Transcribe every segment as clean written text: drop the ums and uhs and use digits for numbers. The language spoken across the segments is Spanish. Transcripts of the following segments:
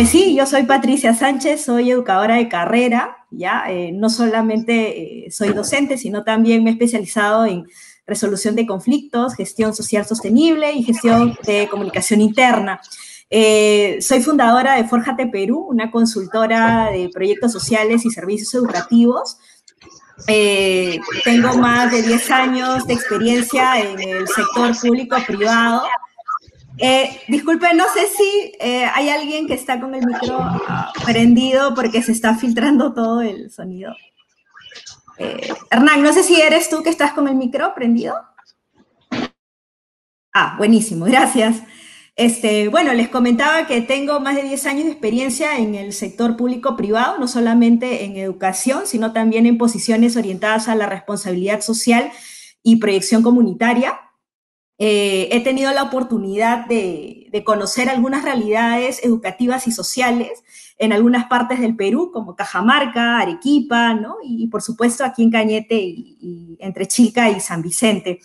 Pues sí, yo soy Patricia Sánchez, soy educadora de carrera, ¿ya? No solamente soy docente, sino también me he especializado en resolución de conflictos, gestión social sostenible y gestión de comunicación interna. Soy fundadora de Fórjate Perú, una consultora de proyectos sociales y servicios educativos. Tengo más de 10 años de experiencia en el sector público-privado. Disculpe, no sé si hay alguien que está con el micro prendido porque se está filtrando todo el sonido. Hernán, no sé si eres tú que estás con el micro prendido. Ah, buenísimo, gracias. Bueno, les comentaba que tengo más de 10 años de experiencia en el sector público-privado, no solamente en educación, sino también en posiciones orientadas a la responsabilidad social y proyección comunitaria. He tenido la oportunidad de conocer algunas realidades educativas y sociales en algunas partes del Perú, como Cajamarca, Arequipa, ¿no? Y por supuesto aquí en Cañete y entre Chilca y San Vicente.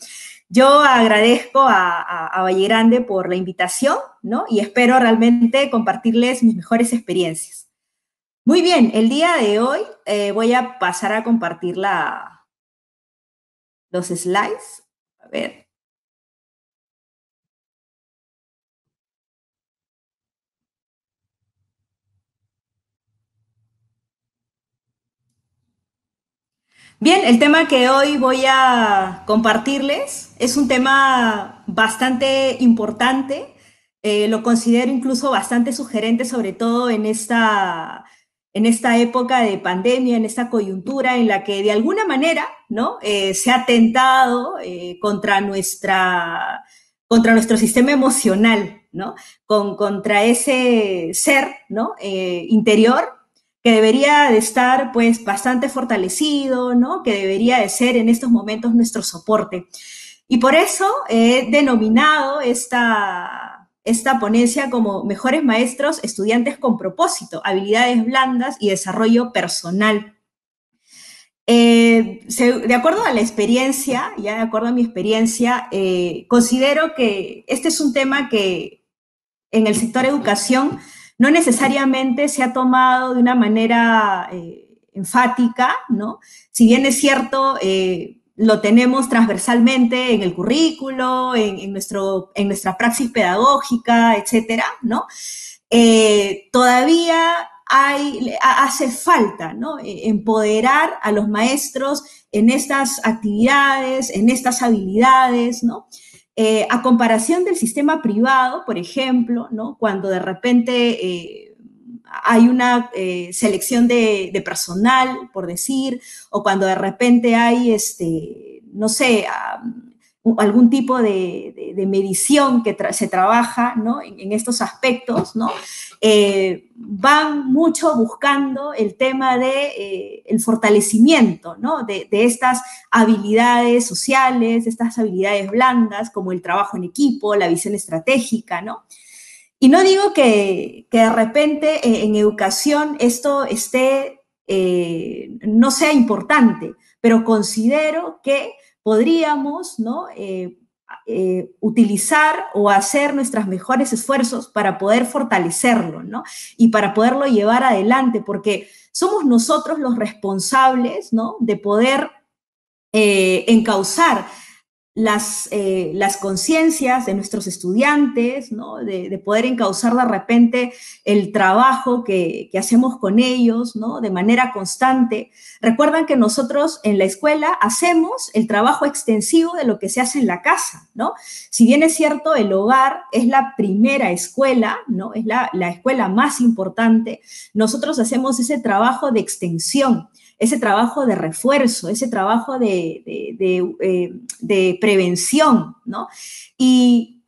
Yo agradezco a Valle Grande por la invitación, ¿no? Y espero realmente compartirles mis mejores experiencias. Muy bien, el día de hoy voy a pasar a compartir los slides. A ver. Bien, el tema que hoy voy a compartirles es un tema bastante importante, lo considero incluso bastante sugerente, sobre todo en esta época de pandemia, en esta coyuntura en la que de alguna manera, ¿no? Se ha atentado contra nuestro sistema emocional, ¿no? Contra ese ser, ¿no? Interior que debería de estar pues bastante fortalecido, ¿no? Que debería de ser en estos momentos nuestro soporte. Y por eso he denominado esta ponencia como Mejores Maestros, Estudiantes con Propósito, Habilidades Blandas y Desarrollo Personal. De acuerdo a la experiencia, ya de acuerdo a mi experiencia, considero que este es un tema que en el sector educación no necesariamente se ha tomado de una manera enfática, ¿no? Si bien es cierto, lo tenemos transversalmente en el currículo, en nuestra praxis pedagógica, etcétera, ¿no? Todavía hace falta, ¿no? Empoderar a los maestros en estas actividades, en estas habilidades, ¿no? A comparación del sistema privado, por ejemplo, ¿no? Cuando de repente hay una selección de personal, por decir, o cuando de repente hay, no sé, algún tipo de medición que se trabaja, ¿no? En estos aspectos, ¿no? Van mucho buscando el tema de el fortalecimiento, ¿no? De estas habilidades sociales, estas habilidades blandas, como el trabajo en equipo, la visión estratégica, ¿no? Y no digo que de repente en educación esto no sea importante, pero considero que podríamos, ¿no? Utilizar o hacer nuestros mejores esfuerzos para poder fortalecerlo, ¿no? Y para poderlo llevar adelante, porque somos nosotros los responsables, ¿no? De poder encauzar las conciencias de nuestros estudiantes, ¿no? De poder encauzar de repente el trabajo que hacemos con ellos, ¿no? De manera constante. Recuerdan que nosotros en la escuela hacemos el trabajo extensivo de lo que se hace en la casa, ¿no? Si bien es cierto, el hogar es la primera escuela, ¿no? Es la escuela más importante, nosotros hacemos ese trabajo de extensión, ese trabajo de refuerzo, ese trabajo de prevención, ¿no? Y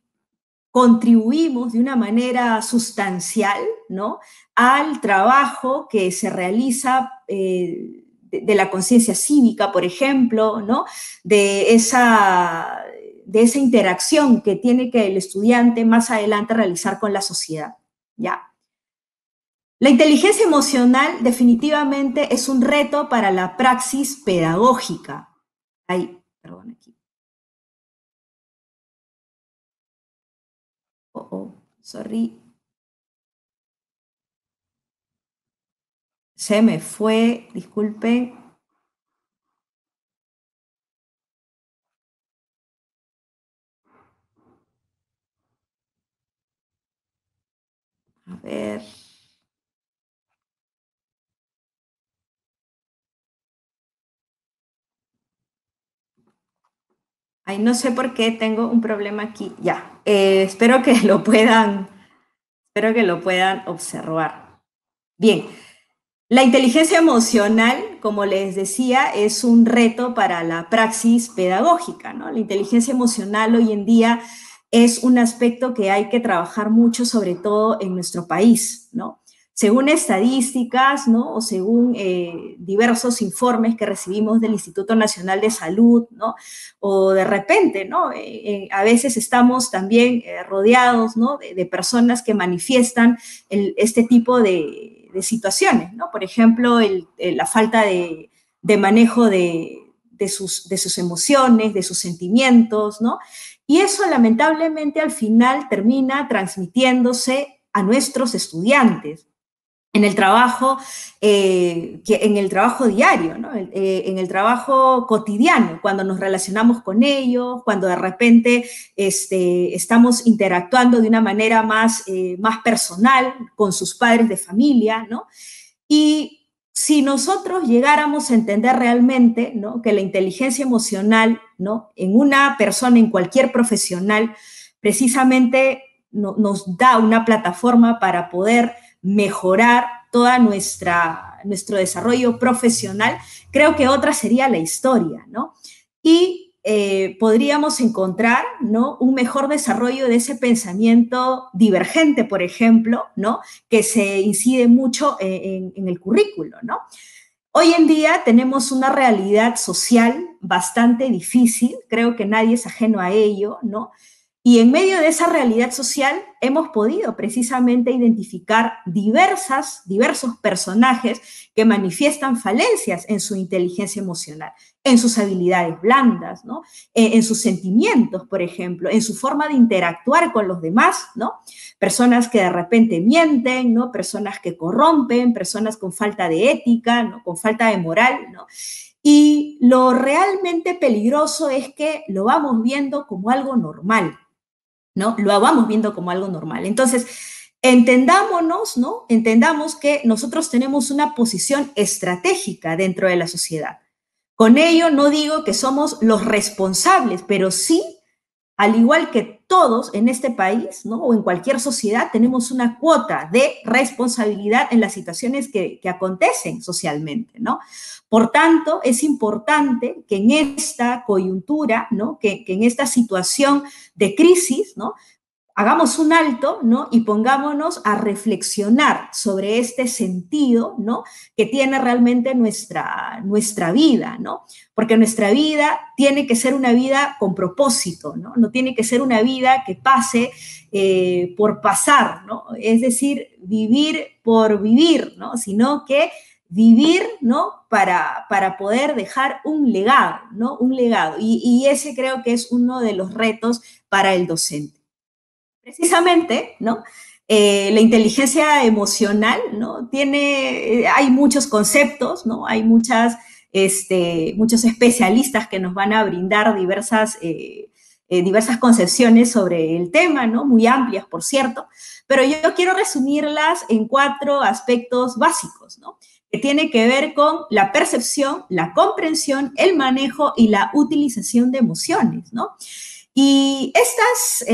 contribuimos de una manera sustancial, ¿no? Al trabajo que se realiza de la conciencia cívica, por ejemplo, ¿no? De esa interacción que tiene que el estudiante más adelante realizar con la sociedad, ¿ya? La inteligencia emocional definitivamente es un reto para la praxis pedagógica. Ay, perdón, aquí. Oh, sorry. Se me fue, disculpen. A ver. Ay, no sé por qué tengo un problema aquí. Ya, espero que lo puedan observar. Bien, la inteligencia emocional, como les decía, es un reto para la praxis pedagógica, ¿no? La inteligencia emocional hoy en día es un aspecto que hay que trabajar mucho, sobre todo en nuestro país, ¿no? Según estadísticas, ¿no? O según diversos informes que recibimos del Instituto Nacional de Salud, ¿no? O de repente, ¿no? A veces estamos también rodeados, ¿no? De personas que manifiestan este tipo de situaciones, ¿no? Por ejemplo, la falta de manejo de sus emociones, de sus sentimientos, ¿no? Y eso lamentablemente al final termina transmitiéndose a nuestros estudiantes en el trabajo, en el trabajo diario, ¿no? En el trabajo cotidiano, cuando nos relacionamos con ellos, cuando de repente estamos interactuando de una manera más personal con sus padres de familia, ¿no? Y si nosotros llegáramos a entender realmente, ¿no?, que la inteligencia emocional, ¿no?, en una persona, en cualquier profesional, precisamente nos da una plataforma para poder mejorar toda nuestro desarrollo profesional, creo que otra sería la historia, ¿no? Y podríamos encontrar, ¿no?, un mejor desarrollo de ese pensamiento divergente, por ejemplo, ¿no?, que se incide mucho en el currículo, ¿no? Hoy en día tenemos una realidad social bastante difícil, creo que nadie es ajeno a ello, ¿no? Y en medio de esa realidad social hemos podido precisamente identificar diversos personajes que manifiestan falencias en su inteligencia emocional, en sus habilidades blandas, ¿no? En sus sentimientos, por ejemplo, en su forma de interactuar con los demás, ¿no? Personas que de repente mienten, ¿no? Personas que corrompen, personas con falta de ética, ¿no?, con falta de moral, ¿no? Y lo realmente peligroso es que lo vamos viendo como algo normal, ¿no? Lo vamos viendo como algo normal. Entonces, entendámonos, ¿no? Entendamos que nosotros tenemos una posición estratégica dentro de la sociedad. Con ello no digo que somos los responsables, pero sí, al igual que todos en este país, ¿no?, o en cualquier sociedad, tenemos una cuota de responsabilidad en las situaciones que acontecen socialmente, ¿no? Por tanto, es importante que en esta coyuntura, ¿no?, que en esta situación de crisis, ¿no?, hagamos un alto, ¿no?, y pongámonos a reflexionar sobre este sentido, ¿no?, que tiene realmente nuestra vida, ¿no? Porque nuestra vida tiene que ser una vida con propósito, ¿no? No tiene que ser una vida que pase por pasar, ¿no? Es decir, vivir por vivir, ¿no? Sino que vivir, ¿no?, para poder dejar un legado, ¿no? Un legado. Y ese creo que es uno de los retos para el docente. Precisamente, ¿no? La inteligencia emocional, ¿no? Hay muchos conceptos, ¿no? Hay muchos especialistas que nos van a brindar diversas concepciones sobre el tema, ¿no? Muy amplias, por cierto, pero yo quiero resumirlas en 4 aspectos básicos, ¿no?, que tiene que ver con la percepción, la comprensión, el manejo y la utilización de emociones, ¿no? Y estas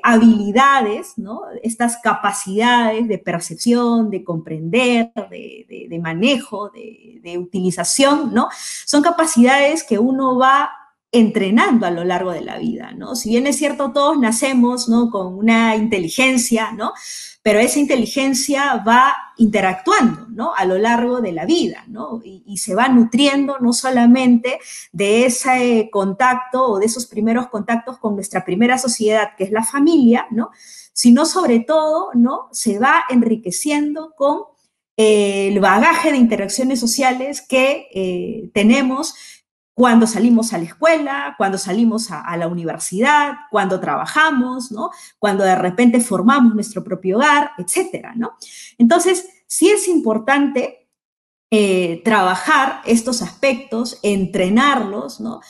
habilidades, ¿no?, estas capacidades de percepción, de comprender, de manejo, de utilización, ¿no?, son capacidades que uno va entrenando a lo largo de la vida, ¿no? Si bien es cierto, todos nacemos, ¿no?, con una inteligencia, ¿no?, pero esa inteligencia va interactuando, ¿no?, a lo largo de la vida, ¿no? Y se va nutriendo no solamente de ese contacto o de esos primeros contactos con nuestra primera sociedad, que es la familia, ¿no?, sino sobre todo, ¿no?, se va enriqueciendo con el bagaje de interacciones sociales que tenemos cuando salimos a la escuela, cuando salimos a la universidad, cuando trabajamos, ¿no?, cuando de repente formamos nuestro propio hogar, etcétera, ¿no? Entonces, sí es importante trabajar estos aspectos, entrenarlos, ¿no?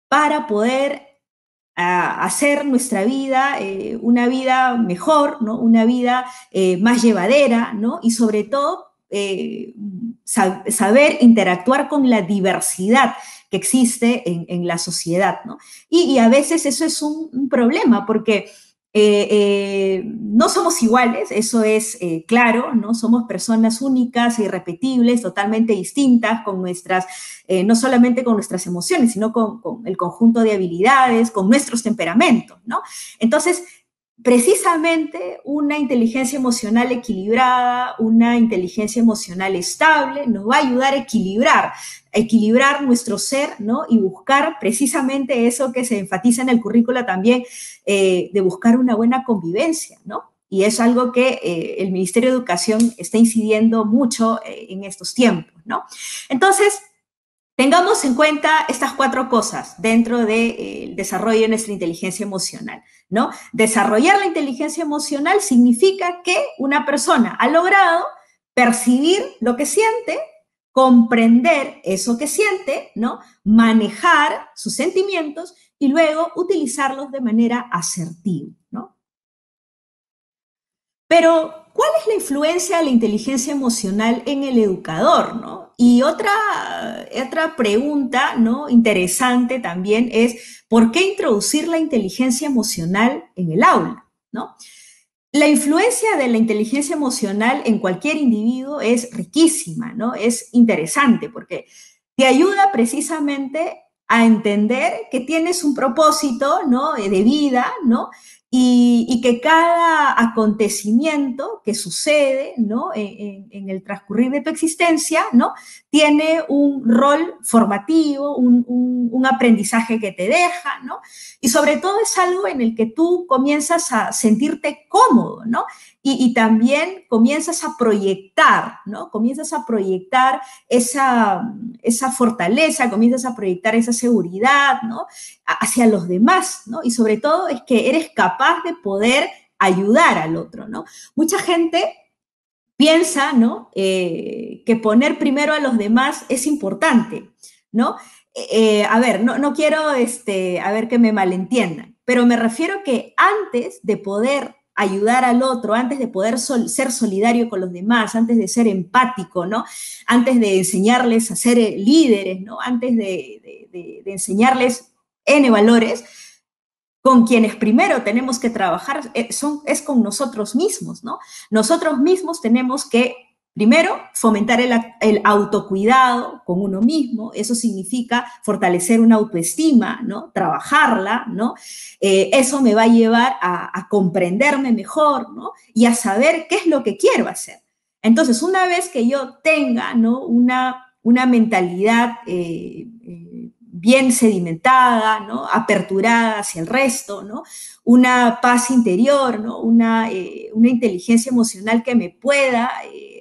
Para poder hacer nuestra vida una vida mejor, ¿no? Una vida más llevadera, ¿no? Y sobre todo saber interactuar con la diversidad que existe en la sociedad, ¿no? Y a veces eso es un problema porque no somos iguales, eso es claro, ¿no? Somos personas únicas e irrepetibles, totalmente distintas, con nuestras, no solamente con nuestras emociones, sino con el conjunto de habilidades, con nuestros temperamentos, ¿no? Entonces, precisamente una inteligencia emocional equilibrada, una inteligencia emocional estable, nos va a ayudar a equilibrar nuestro ser, ¿no? Y buscar precisamente eso que se enfatiza en el currículo también, de buscar una buena convivencia, ¿no? Y es algo que el Ministerio de Educación está incidiendo mucho en estos tiempos, ¿no? Entonces, tengamos en cuenta estas 4 cosas dentro del desarrollo de nuestra inteligencia emocional, ¿no? Desarrollar la inteligencia emocional significa que una persona ha logrado percibir lo que siente, comprender eso que siente, ¿no? Manejar sus sentimientos y luego utilizarlos de manera asertiva, ¿no? Pero, ¿cuál es la influencia de la inteligencia emocional en el educador, no? Y otra pregunta, ¿no? Interesante también es, ¿por qué introducir la inteligencia emocional en el aula, ¿no? La influencia de la inteligencia emocional en cualquier individuo es riquísima, ¿no? Es interesante porque te ayuda precisamente a entender que tienes un propósito, ¿no? De vida, ¿no? Y que cada acontecimiento que sucede, ¿no? En el transcurrir de tu existencia, ¿no? Tiene un rol formativo, un aprendizaje que te deja, ¿no? Y sobre todo es algo en el que tú comienzas a sentirte cómodo, ¿no? Y también comienzas a proyectar, ¿no? Comienzas a proyectar esa fortaleza, comienzas a proyectar esa seguridad, ¿no? Hacia los demás, ¿no? Y sobre todo es que eres capaz de poder ayudar al otro, ¿no? Mucha gente piensa, ¿no? Que poner primero a los demás es importante, ¿no? A ver, no quiero, a ver que me malentiendan, pero me refiero que antes de poder ayudar al otro, antes de poder ser solidario con los demás, antes de ser empático, ¿no? Antes de enseñarles a ser líderes, ¿no? Antes de enseñarles N valores, con quienes primero tenemos que trabajar es con nosotros mismos, ¿no? Nosotros mismos tenemos que primero fomentar el autocuidado con uno mismo, eso significa fortalecer una autoestima, ¿no? Trabajarla, ¿no? Eso me va a llevar a comprenderme mejor, ¿no? Y a saber qué es lo que quiero hacer. Entonces, una vez que yo tenga, ¿no? Una mentalidad bien sedimentada, ¿no? Aperturada hacia el resto, ¿no? Una paz interior, ¿no? Una inteligencia emocional que me pueda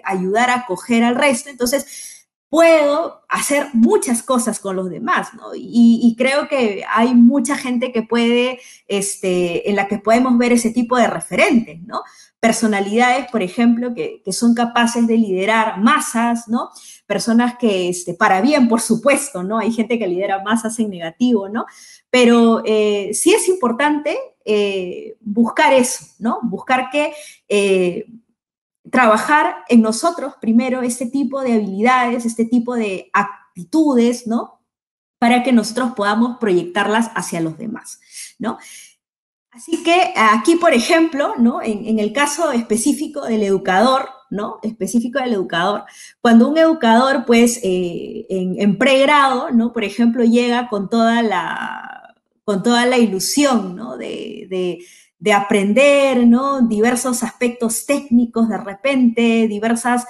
ayudar a acoger al resto. Entonces, puedo hacer muchas cosas con los demás, ¿no? Y creo que hay mucha gente que puede, en la que podemos ver ese tipo de referentes, ¿no? Personalidades, por ejemplo, que son capaces de liderar masas, ¿no? Personas que, para bien, por supuesto, ¿no? Hay gente que lidera masas en negativo, ¿no? Pero sí es importante buscar eso, ¿no? Buscar que trabajar en nosotros primero este tipo de habilidades, este tipo de actitudes, ¿no? Para que nosotros podamos proyectarlas hacia los demás, ¿no? Así que aquí, por ejemplo, ¿no? En el caso específico del educador, ¿no? Específico del educador, cuando un educador, pues, en pregrado, ¿no? Por ejemplo, llega con toda la ilusión, ¿no? De aprender, ¿no? Diversos aspectos técnicos de repente, diversas,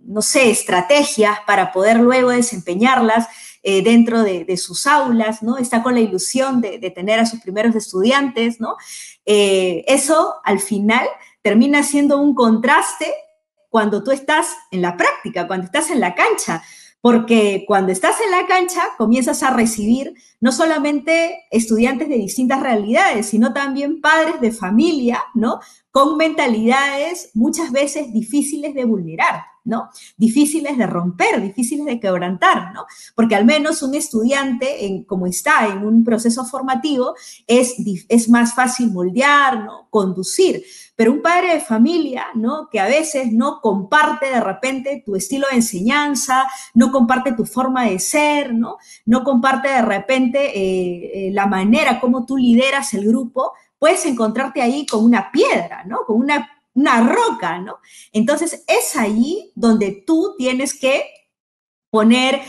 no sé, estrategias para poder luego desempeñarlas dentro de sus aulas, ¿no? Está con la ilusión de tener a sus primeros estudiantes, ¿no? Eso al final termina siendo un contraste cuando tú estás en la práctica, cuando estás en la cancha, porque cuando estás en la cancha comienzas a recibir no solamente estudiantes de distintas realidades, sino también padres de familia, ¿no? con mentalidades muchas veces difíciles de vulnerar, ¿no? Difíciles de romper, difíciles de quebrantar, ¿no? Porque al menos un estudiante, como está en un proceso formativo, es más fácil moldear, ¿no? Conducir. Pero un padre de familia, ¿no? Que a veces no comparte de repente tu estilo de enseñanza, no comparte tu forma de ser, ¿no? No comparte de repente la manera como tú lideras el grupo, puedes encontrarte ahí con una piedra, ¿no? Con una roca, ¿no? Entonces es allí donde tú tienes que poner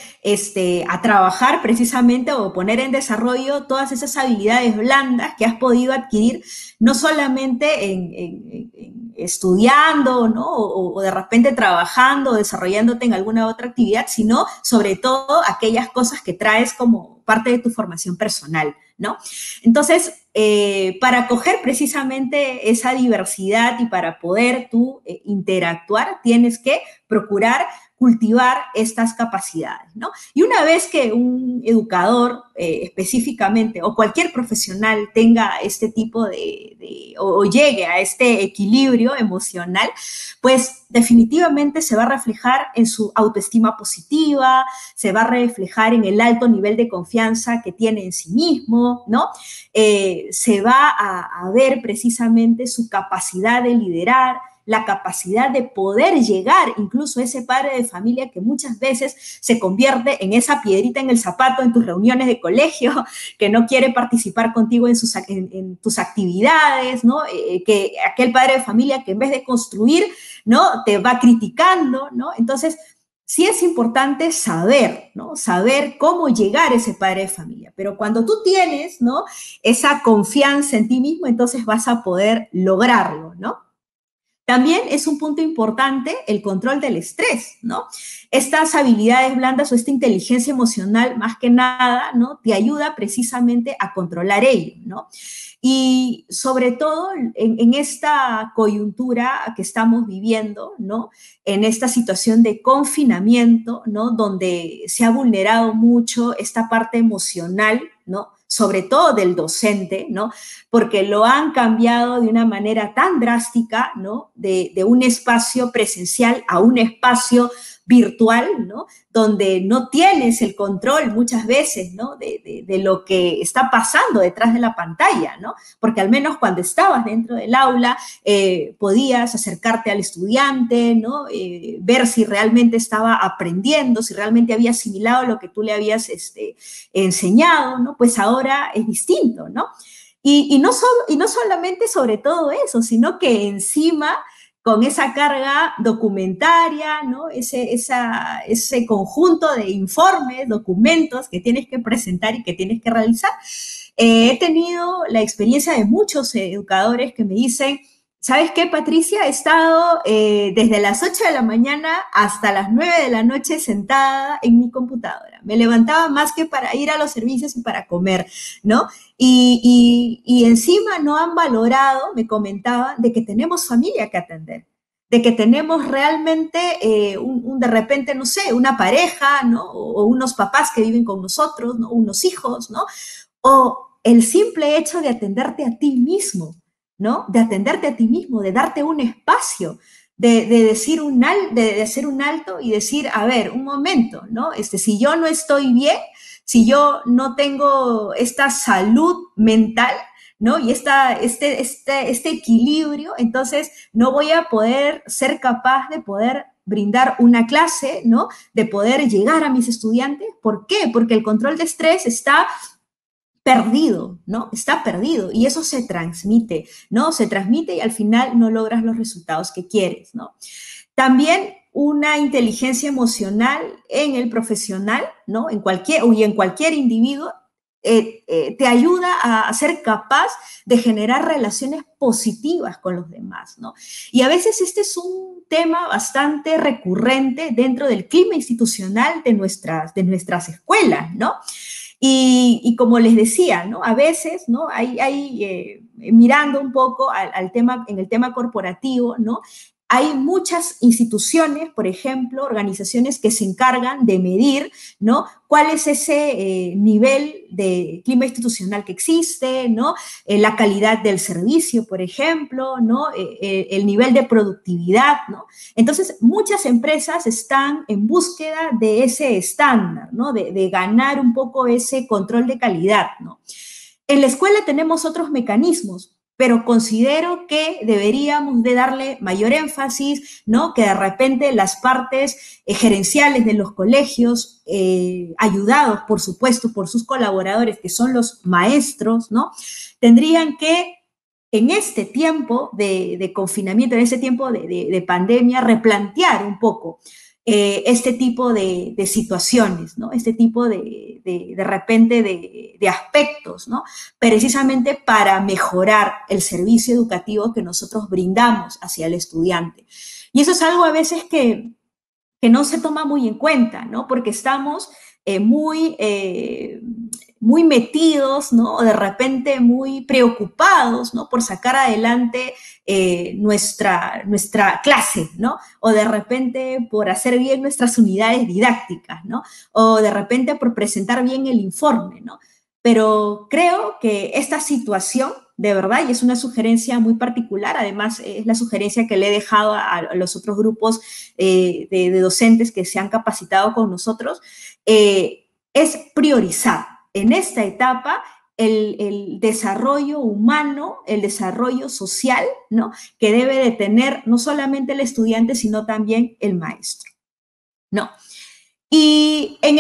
a trabajar precisamente o poner en desarrollo todas esas habilidades blandas que has podido adquirir, no solamente en estudiando, ¿no? O de repente trabajando o desarrollándote en alguna otra actividad, sino sobre todo aquellas cosas que traes como parte de tu formación personal, ¿no? Entonces, para acoger precisamente esa diversidad y para poder tú interactuar, tienes que procurar cultivar estas capacidades, ¿no? Y una vez que un educador específicamente o cualquier profesional tenga este tipo o llegue a este equilibrio emocional, pues definitivamente se va a reflejar en su autoestima positiva, se va a reflejar en el alto nivel de confianza que tiene en sí mismo, ¿no? Se va a ver precisamente su capacidad de liderar, la capacidad de poder llegar incluso a ese padre de familia que muchas veces se convierte en esa piedrita en el zapato en tus reuniones de colegio, que no quiere participar contigo en tus actividades, ¿no? Que aquel padre de familia que en vez de construir, ¿no? Te va criticando, ¿no? Entonces, sí es importante saber, ¿no? Saber cómo llegar a ese padre de familia, pero cuando tú tienes, ¿no? Esa confianza en ti mismo, entonces vas a poder lograrlo, ¿no? También es un punto importante el control del estrés, ¿no? Estas habilidades blandas o esta inteligencia emocional, más que nada, ¿no? Te ayuda precisamente a controlar ello, ¿no? Y sobre todo en esta coyuntura que estamos viviendo, ¿no? En esta situación de confinamiento, ¿no? Donde se ha vulnerado mucho esta parte emocional, ¿no? Sobre todo del docente, ¿no? Porque lo han cambiado de una manera tan drástica, ¿no? De un espacio presencial a un espacio virtual, ¿no? Donde no tienes el control muchas veces, ¿no? De lo que está pasando detrás de la pantalla, ¿no? Porque al menos cuando estabas dentro del aula podías acercarte al estudiante, ¿no? Ver si realmente estaba aprendiendo, si realmente había asimilado lo que tú le habías enseñado, ¿no? Pues ahora es distinto, ¿no? Y no solamente sobre todo eso, sino que encima con esa carga documentaria, ¿no? Ese conjunto de informes, documentos que tienes que presentar y que tienes que realizar. He tenido la experiencia de muchos educadores que me dicen, ¿sabes qué, Patricia? He estado desde las 8 de la mañana hasta las 9 de la noche sentada en mi computadora. Me levantaba más que para ir a los servicios y para comer, ¿no? Y encima no han valorado, me comentaban, de que tenemos familia que atender, de que tenemos realmente de repente, no sé, una pareja, ¿no? O unos papás que viven con nosotros, ¿no? Unos hijos, ¿no? O el simple hecho de atenderte a ti mismo, ¿no? De atenderte a ti mismo, de darte un espacio, de hacer un alto y decir, a ver, un momento, ¿no? Si yo no estoy bien, si yo no tengo esta salud mental, ¿no? Y este equilibrio, entonces no voy a poder ser capaz de poder brindar una clase, ¿no? De poder llegar a mis estudiantes. ¿Por qué? Porque el control de estrés está perdido, ¿no? Está perdido y eso se transmite, ¿no? Se transmite y al final no logras los resultados que quieres, ¿no? También una inteligencia emocional en el profesional, ¿no? En cualquier individuo, te ayuda a ser capaz de generar relaciones positivas con los demás, ¿no? Y a veces este es un tema bastante recurrente dentro del clima institucional de nuestras escuelas, ¿no? Y como les decía, ¿no? A veces, ¿no? Mirando un poco al tema, en el tema corporativo, ¿no? hay muchas instituciones, por ejemplo, organizaciones que se encargan de medir, ¿no?, cuál es ese nivel de clima institucional que existe, ¿no?, la calidad del servicio, por ejemplo, ¿no?, el nivel de productividad, ¿no? Entonces, muchas empresas están en búsqueda de ese estándar, ¿no?, de ganar un poco ese control de calidad, ¿no? En la escuela tenemos otros mecanismos, pero considero que deberíamos de darle mayor énfasis, ¿no?, que de repente las partes gerenciales de los colegios, ayudados, por supuesto, por sus colaboradores, que son los maestros, ¿no?, tendrían que, en este tiempo de confinamiento, en este tiempo de pandemia, replantear un poco este tipo de situaciones, ¿no?, este tipo de repente de aspectos, ¿no?, precisamente para mejorar el servicio educativo que nosotros brindamos hacia el estudiante. Y eso es algo a veces que no se toma muy en cuenta, ¿no?, porque estamos muy metidos, ¿no?, o de repente muy preocupados, ¿no?, por sacar adelante nuestra clase, ¿no?, o de repente por hacer bien nuestras unidades didácticas, ¿no?, o de repente por presentar bien el informe, ¿no? Pero creo que esta situación, de verdad, y es una sugerencia muy particular, además es la sugerencia que le he dejado a los otros grupos de docentes que se han capacitado con nosotros, es priorizar en esta etapa el desarrollo humano, el desarrollo social, ¿no?, que debe de tener no solamente el estudiante, sino también el maestro, ¿no? Y en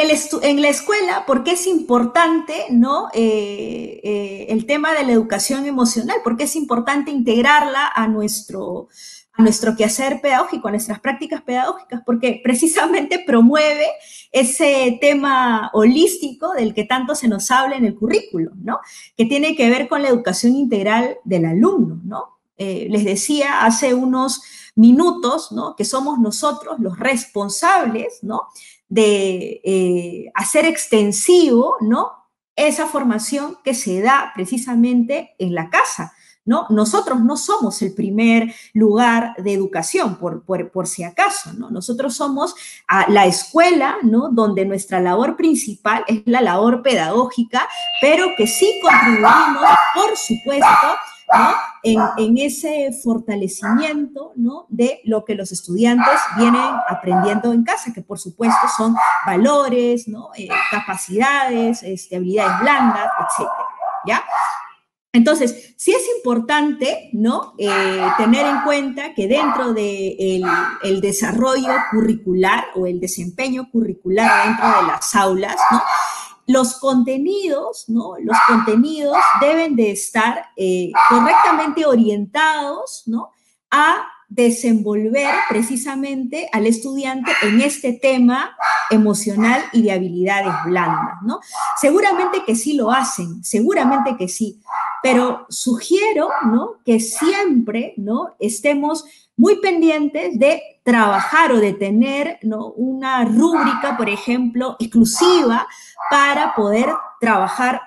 la escuela, ¿por qué es importante, ¿no?, el tema de la educación emocional? ¿Por qué es importante integrarla a nuestro quehacer pedagógico, a nuestras prácticas pedagógicas? Porque precisamente promueve ese tema holístico del que tanto se nos habla en el currículo, ¿no?, que tiene que ver con la educación integral del alumno, ¿no? Les decía hace unos minutos, ¿no?, que somos nosotros los responsables, ¿no?, de hacer extensivo, ¿no?, esa formación que se da precisamente en la casa, ¿no? Nosotros no somos el primer lugar de educación, por si acaso, ¿no? Nosotros somos la escuela, ¿no?, donde nuestra labor principal es la labor pedagógica, pero que sí contribuimos, por supuesto, ¿no?, en ese fortalecimiento, ¿no?, de lo que los estudiantes vienen aprendiendo en casa, que por supuesto son valores, ¿no?, capacidades, habilidades blandas, etcétera, ¿ya? Entonces, sí es importante, ¿no?, tener en cuenta que dentro del el desarrollo curricular o el desempeño curricular dentro de las aulas, ¿no?, los contenidos, ¿no?, los contenidos deben de estar correctamente orientados, ¿no?, a desenvolver precisamente al estudiante en este tema emocional y de habilidades blandas, ¿no? Seguramente que sí lo hacen, seguramente que sí, pero sugiero, ¿no?, que siempre, ¿no?, estemos muy pendientes de trabajar o de tener, ¿no?, una rúbrica, por ejemplo, exclusiva para poder trabajar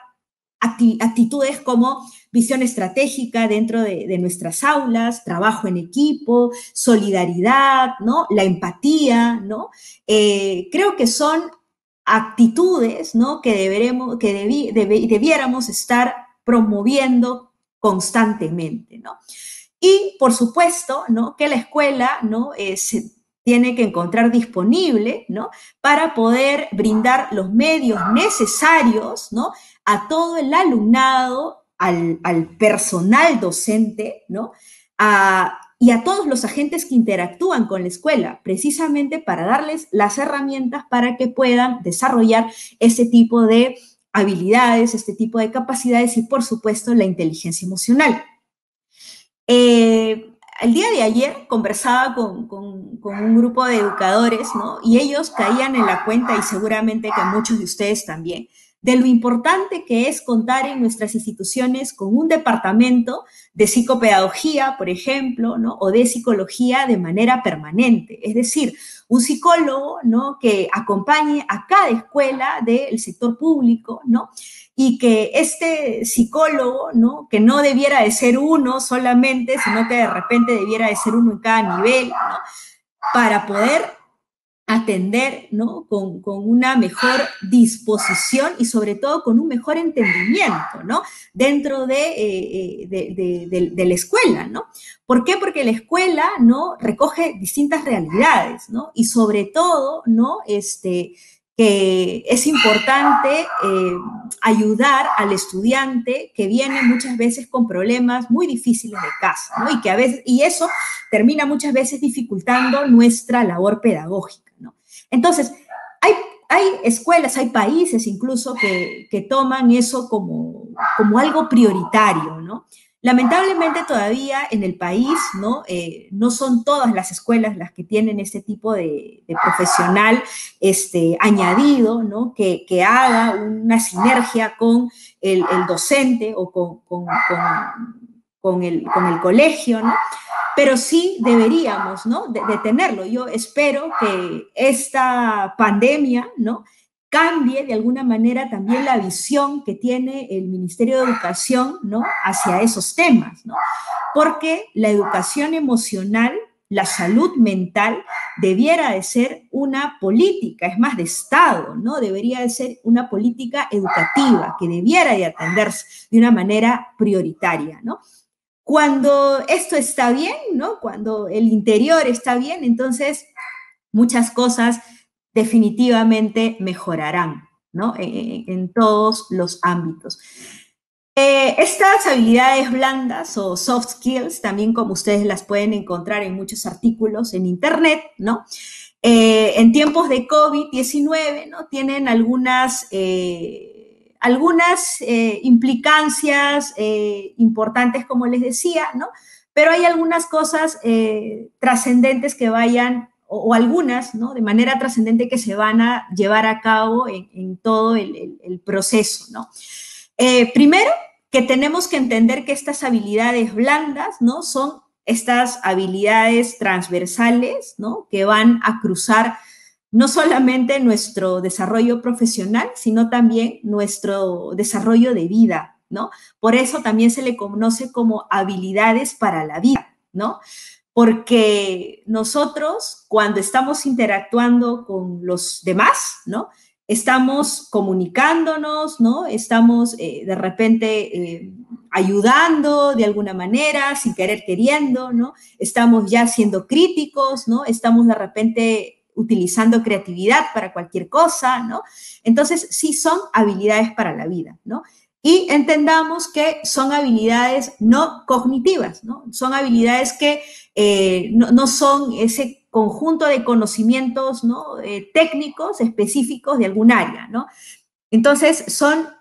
actitudes como visión estratégica dentro de nuestras aulas, trabajo en equipo, solidaridad, ¿no?, la empatía, ¿no? Creo que son actitudes, ¿no?, que debiéramos estar promoviendo constantemente, ¿no? Y, por supuesto, ¿no?, que la escuela, ¿no?, se tiene que encontrar disponible, ¿no?, para poder brindar los medios necesarios, ¿no?, a todo el alumnado, al personal docente, ¿no?, y a todos los agentes que interactúan con la escuela, precisamente para darles las herramientas para que puedan desarrollar ese tipo de habilidades, este tipo de capacidades y, por supuesto, la inteligencia emocional. El día de ayer conversaba con un grupo de educadores, ¿no?, y ellos caían en la cuenta, y seguramente que muchos de ustedes también, de lo importante que es contar en nuestras instituciones con un departamento de psicopedagogía, por ejemplo, ¿no? O de psicología de manera permanente. Es decir, un psicólogo, ¿no? Que acompañe a cada escuela del sector público, ¿no? Y que este psicólogo, ¿no? Que no debiera de ser uno solamente, sino que de repente debiera de ser uno en cada nivel, ¿no? Para poder atender, ¿no? Con una mejor disposición y sobre todo con un mejor entendimiento, ¿no? Dentro de la escuela, ¿no? ¿Por qué? Porque la escuela, ¿no? Recoge distintas realidades, ¿no? Y sobre todo, ¿no? Que es importante ayudar al estudiante que viene muchas veces con problemas muy difíciles de casa, ¿no? Y que a veces, y eso termina muchas veces dificultando nuestra labor pedagógica, ¿no? Entonces, hay escuelas, hay países incluso que toman eso como algo prioritario, ¿no? Lamentablemente todavía en el país, ¿no? No son todas las escuelas las que tienen este tipo de profesional añadido, ¿no? Que haga una sinergia con el docente o con el colegio, ¿no? Pero sí deberíamos, ¿no? de tenerlo. Yo espero que esta pandemia, ¿no? Cambie de alguna manera también la visión que tiene el Ministerio de Educación, ¿no? Hacia esos temas, ¿no? Porque la educación emocional, la salud mental, debiera de ser una política, es más, de Estado, ¿no? Debería de ser una política educativa que debiera de atenderse de una manera prioritaria, ¿no? Cuando esto está bien, ¿no? Cuando el interior está bien, entonces muchas cosas definitivamente mejorarán, ¿no? En todos los ámbitos. Estas habilidades blandas o soft skills, también como ustedes las pueden encontrar en muchos artículos en internet, ¿no? En tiempos de COVID-19, ¿no? Tienen algunas implicancias importantes, como les decía, ¿no? Pero hay algunas cosas trascendentes que vayan, o algunas, ¿no? De manera trascendente que se van a llevar a cabo en todo el proceso, ¿no? Primero, que tenemos que entender que estas habilidades blandas, ¿no? Son estas habilidades transversales, ¿no? Que van a cruzar no solamente nuestro desarrollo profesional, sino también nuestro desarrollo de vida, ¿no? Por eso también se le conoce como habilidades para la vida, ¿no? Porque nosotros, cuando estamos interactuando con los demás, ¿no? Estamos comunicándonos, ¿no? Estamos de repente ayudando de alguna manera, sin querer queriendo, ¿no? Estamos ya siendo críticos, ¿no? Estamos de repente utilizando creatividad para cualquier cosa, ¿no? Entonces, sí son habilidades para la vida, ¿no? Y entendamos que son habilidades no cognitivas, ¿no? Son habilidades que no son ese conjunto de conocimientos, ¿no? Técnicos específicos de algún área, ¿no? Entonces, esa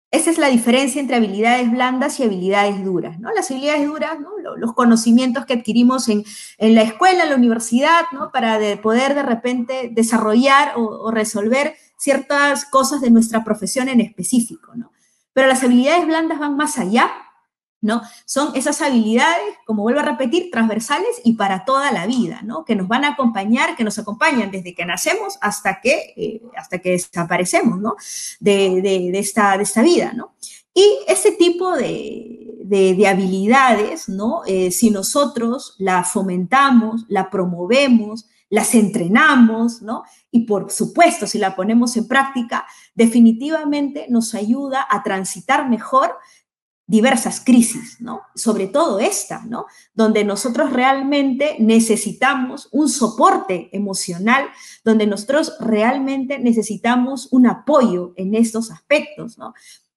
es la diferencia entre habilidades blandas y habilidades duras, ¿no? Las habilidades duras, ¿no? Los conocimientos que adquirimos en la escuela, en la universidad, ¿no? Para poder de repente desarrollar o resolver ciertas cosas de nuestra profesión en específico, ¿no? Pero las habilidades blandas van más allá, ¿no? Son esas habilidades, como vuelvo a repetir, transversales y para toda la vida, ¿no? Que nos van a acompañar, que nos acompañan desde que nacemos hasta que desaparecemos, ¿no? De esta vida, ¿no? Y ese tipo de habilidades, ¿no? Si nosotros la fomentamos, la promovemos, las entrenamos, ¿no? Y por supuesto, si la ponemos en práctica, definitivamente nos ayuda a transitar mejor diversas crisis, ¿no? Sobre todo esta, ¿no? Donde nosotros realmente necesitamos un soporte emocional, donde nosotros realmente necesitamos un apoyo en estos aspectos, ¿no?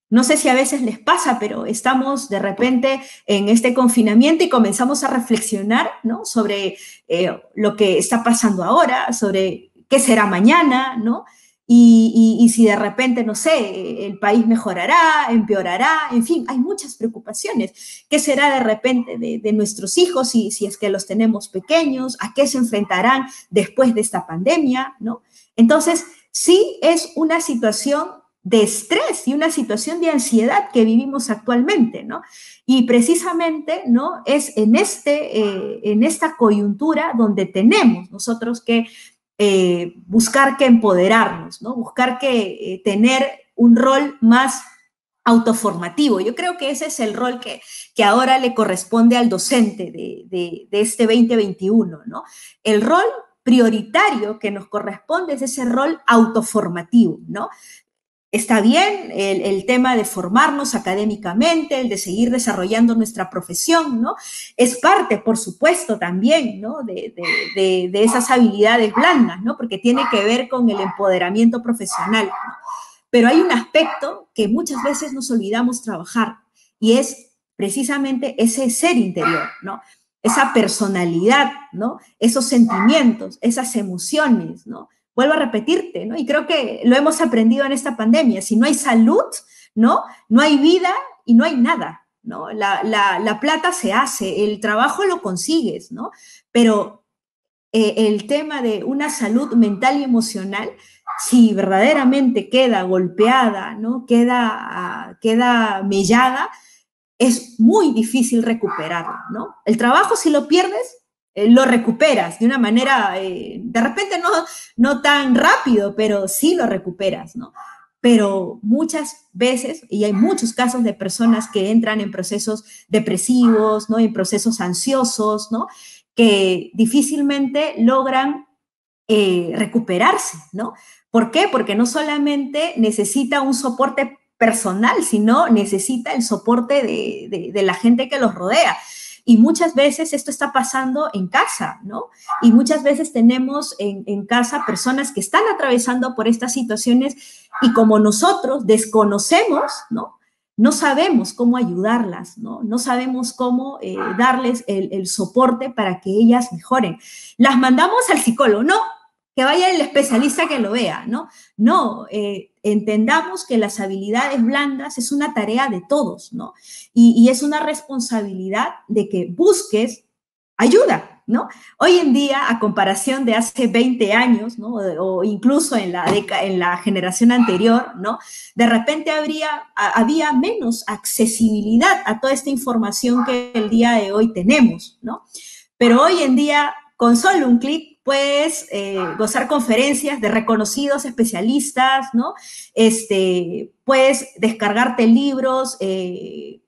No sé si a veces les pasa, pero estamos de repente en este confinamiento y comenzamos a reflexionar, ¿no? Sobre lo que está pasando ahora, sobre qué será mañana, ¿no? Y si de repente, no sé, el país mejorará, empeorará, en fin, hay muchas preocupaciones. ¿Qué será de repente de nuestros hijos si es que los tenemos pequeños? ¿A qué se enfrentarán después de esta pandemia, ¿no? Entonces, sí es una situación de estrés y una situación de ansiedad que vivimos actualmente, ¿no? Y precisamente, ¿no? Es en esta coyuntura donde tenemos nosotros que buscar que empoderarnos, ¿no? Buscar que tener un rol más autoformativo. Yo creo que ese es el rol que ahora le corresponde al docente de este 2021, ¿no? El rol prioritario que nos corresponde es ese rol autoformativo, ¿no? Está bien el tema de formarnos académicamente, el de seguir desarrollando nuestra profesión, ¿no? Es parte, por supuesto, también, ¿no? de esas habilidades blandas, ¿no? Porque tiene que ver con el empoderamiento profesional, ¿no? Pero hay un aspecto que muchas veces nos olvidamos trabajar y es precisamente ese ser interior, ¿no? Esa personalidad, ¿no? Esos sentimientos, esas emociones, ¿no? Vuelvo a repetirte, ¿no? Y creo que lo hemos aprendido en esta pandemia. Si no hay salud, ¿no? No hay vida y no hay nada, ¿no? La plata se hace, el trabajo lo consigues, ¿no? Pero el tema de una salud mental y emocional, si verdaderamente queda golpeada, ¿no? Queda mellada, es muy difícil recuperarlo, ¿no? El trabajo, si lo pierdes, lo recuperas de una manera, de repente no tan rápido, pero sí lo recuperas, ¿no? Pero muchas veces, y hay muchos casos de personas que entran en procesos depresivos, ¿no? En procesos ansiosos, ¿no? Que difícilmente logran recuperarse, ¿no? ¿Por qué? Porque no solamente necesita un soporte personal, sino necesita el soporte de la gente que los rodea. Y muchas veces esto está pasando en casa, ¿no? Y muchas veces tenemos en casa personas que están atravesando por estas situaciones y como nosotros desconocemos, ¿no? No sabemos cómo ayudarlas, ¿no? No sabemos cómo darles el soporte para que ellas mejoren. Las mandamos al psicólogo, no, que vaya el especialista que lo vea, ¿no? No, entendamos que las habilidades blandas es una tarea de todos, ¿no? Y es una responsabilidad de que busques ayuda, ¿no? Hoy en día, a comparación de hace 20 años, ¿no? O incluso en la generación anterior, ¿no? De repente había menos accesibilidad a toda esta información que el día de hoy tenemos, ¿no? Pero hoy en día, con solo un clic, puedes gozar conferencias de reconocidos especialistas, ¿no? Puedes descargarte libros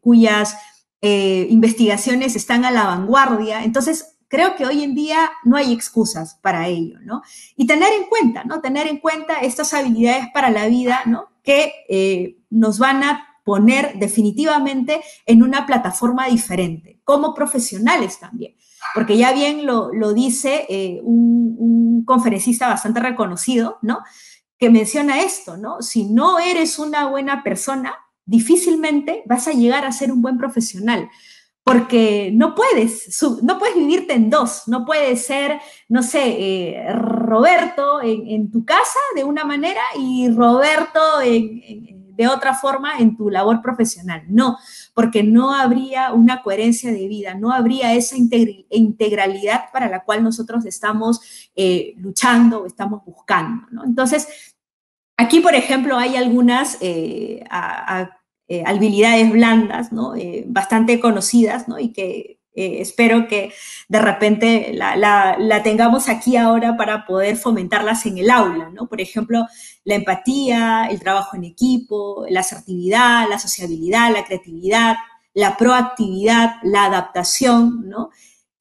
cuyas investigaciones están a la vanguardia. Entonces, creo que hoy en día no hay excusas para ello, ¿no? Y tener en cuenta, ¿no? Tener en cuenta estas habilidades para la vida, ¿no? Que nos van a poner definitivamente en una plataforma diferente, como profesionales también. Porque ya bien lo dice un conferencista bastante reconocido, ¿no? Que menciona esto, ¿no? Si no eres una buena persona, difícilmente vas a llegar a ser un buen profesional, porque no puedes vivirte en dos, no puedes ser, no sé, Roberto en tu casa de una manera y Roberto de otra forma en tu labor profesional. No, porque no habría una coherencia de vida, no habría esa integralidad para la cual nosotros estamos luchando o estamos buscando, ¿no? Entonces, aquí, por ejemplo, hay algunas habilidades blandas, ¿no? Bastante conocidas, ¿no? Y que espero que de repente la tengamos aquí ahora para poder fomentarlas en el aula, ¿no? Por ejemplo, la empatía, el trabajo en equipo, la asertividad, la sociabilidad, la creatividad, la proactividad, la adaptación, ¿no?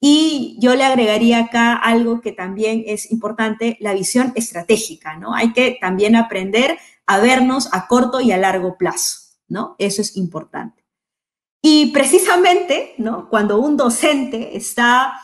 Y yo le agregaría acá algo que también es importante, la visión estratégica, ¿no? Hay que también aprender a vernos a corto y a largo plazo, ¿no? Eso es importante. Y precisamente, ¿no? Cuando un docente está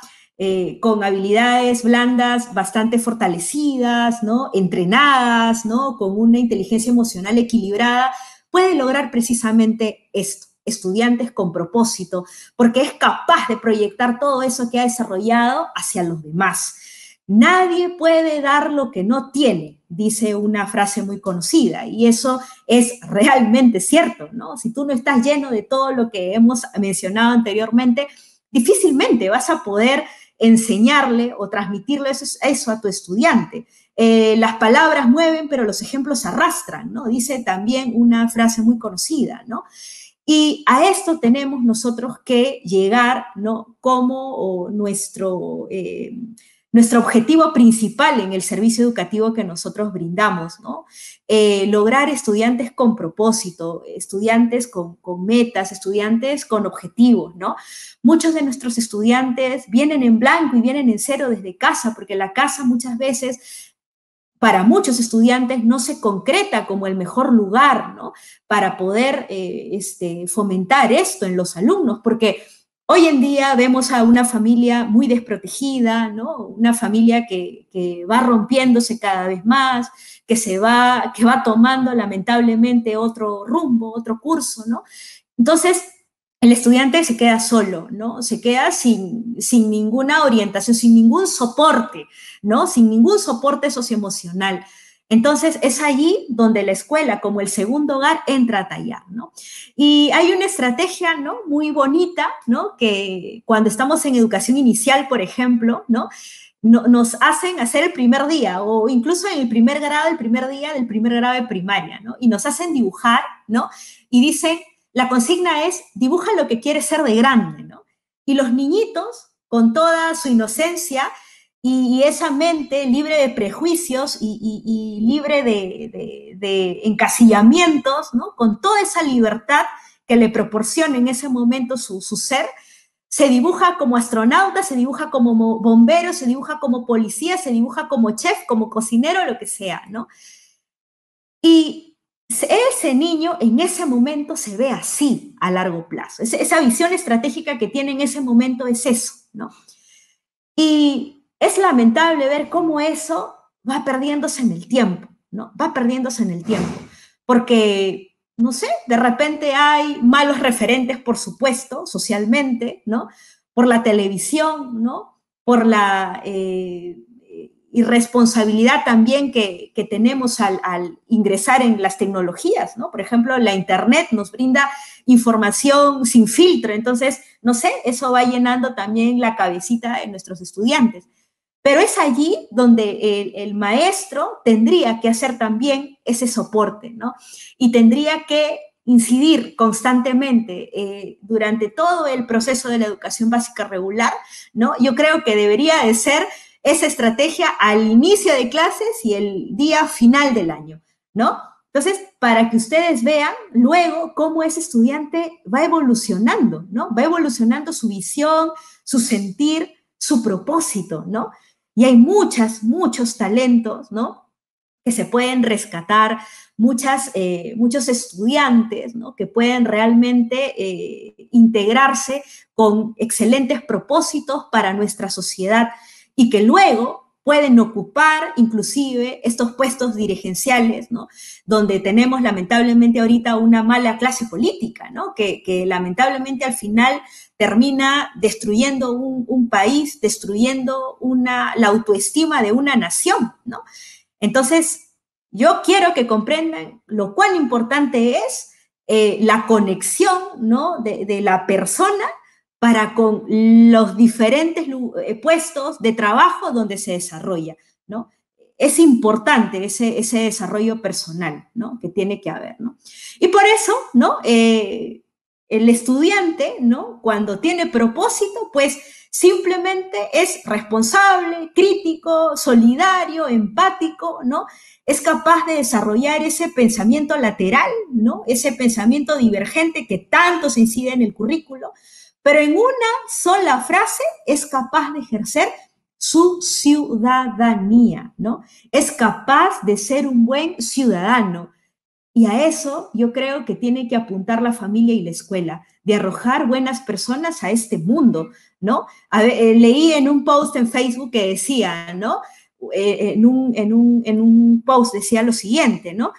con habilidades blandas bastante fortalecidas, ¿no? Entrenadas, ¿no? Con una inteligencia emocional equilibrada, puede lograr precisamente esto. Estudiantes con propósito, porque es capaz de proyectar todo eso que ha desarrollado hacia los demás. Nadie puede dar lo que no tiene, dice una frase muy conocida, y eso es realmente cierto, ¿no? Si tú no estás lleno de todo lo que hemos mencionado anteriormente, difícilmente vas a poder enseñarle o transmitirle eso a tu estudiante. Las palabras mueven, pero los ejemplos arrastran, ¿no? Dice también una frase muy conocida, ¿no? Y a esto tenemos nosotros que llegar, ¿no? Como nuestro objetivo principal en el servicio educativo que nosotros brindamos, ¿no? Lograr estudiantes con propósito, estudiantes con metas, estudiantes con objetivos, ¿no? Muchos de nuestros estudiantes vienen en blanco y vienen en cero desde casa, porque la casa muchas veces para muchos estudiantes no se concreta como el mejor lugar, ¿no? Para poder fomentar esto en los alumnos, porque hoy en día vemos a una familia muy desprotegida, ¿no? Una familia que va rompiéndose cada vez más, que va tomando lamentablemente otro rumbo, otro curso, ¿no? Entonces, el estudiante se queda solo, ¿no? Se queda sin ninguna orientación, sin ningún soporte, ¿no? Sin ningún soporte socioemocional. Entonces, es allí donde la escuela, como el segundo hogar, entra a tallar, ¿no? Y hay una estrategia, ¿no? Muy bonita, ¿no? Que cuando estamos en educación inicial, por ejemplo, ¿no? Nos hacen hacer el primer día, o incluso en el primer grado, el primer día del primer grado de primaria, ¿no? Y nos hacen dibujar, ¿no? Y dicen, la consigna es, dibuja lo que quieres ser de grande, ¿no? Y los niñitos, con toda su inocencia y esa mente libre de prejuicios y libre de encasillamientos, ¿no? Con toda esa libertad que le proporciona en ese momento su ser, se dibuja como astronauta, se dibuja como bombero, se dibuja como policía, se dibuja como chef, como cocinero, lo que sea, ¿no? Y ese niño en ese momento se ve así a largo plazo. Esa visión estratégica que tiene en ese momento es eso, ¿no? Y es lamentable ver cómo eso va perdiéndose en el tiempo, ¿no? Va perdiéndose en el tiempo. Porque, no sé, de repente hay malos referentes, por supuesto, socialmente, ¿no? Por la televisión, ¿no? Por la irresponsabilidad también que tenemos al ingresar en las tecnologías, ¿no? Por ejemplo, la Internet nos brinda información sin filtro, entonces, no sé, eso va llenando también la cabecita de nuestros estudiantes. Pero es allí donde el maestro tendría que hacer también ese soporte, ¿no? Y tendría que incidir constantemente durante todo el proceso de la educación básica regular, ¿no? Yo creo que debería de ser esa estrategia al inicio de clases y el día final del año, ¿no? Entonces, para que ustedes vean luego cómo ese estudiante va evolucionando, ¿no? Va evolucionando su visión, su sentir, su propósito, ¿no? Y hay muchos talentos, ¿no? Que se pueden rescatar, muchos estudiantes, ¿no? Que pueden realmente integrarse con excelentes propósitos para nuestra sociedad y que luego pueden ocupar inclusive estos puestos dirigenciales, ¿no? Donde tenemos lamentablemente ahorita una mala clase política, ¿no? Que lamentablemente al final termina destruyendo un país, destruyendo la autoestima de una nación, ¿no? Entonces, yo quiero que comprendan lo cuán importante es la conexión, ¿no? de la persona para con los diferentes puestos de trabajo donde se desarrolla, ¿no? Es importante ese desarrollo personal, ¿no? Que tiene que haber, ¿no? Y por eso, ¿no? El estudiante, ¿no? Cuando tiene propósito, pues simplemente es responsable, crítico, solidario, empático, ¿no? Es capaz de desarrollar ese pensamiento lateral, ¿no? Ese pensamiento divergente que tanto se incide en el currículo, pero en una sola frase es capaz de ejercer su ciudadanía, ¿no? Es capaz de ser un buen ciudadano. Y a eso yo creo que tiene que apuntar la familia y la escuela, de arrojar buenas personas a este mundo, ¿no? Leí en un post en Facebook que decía, ¿no? En un post decía lo siguiente, ¿no?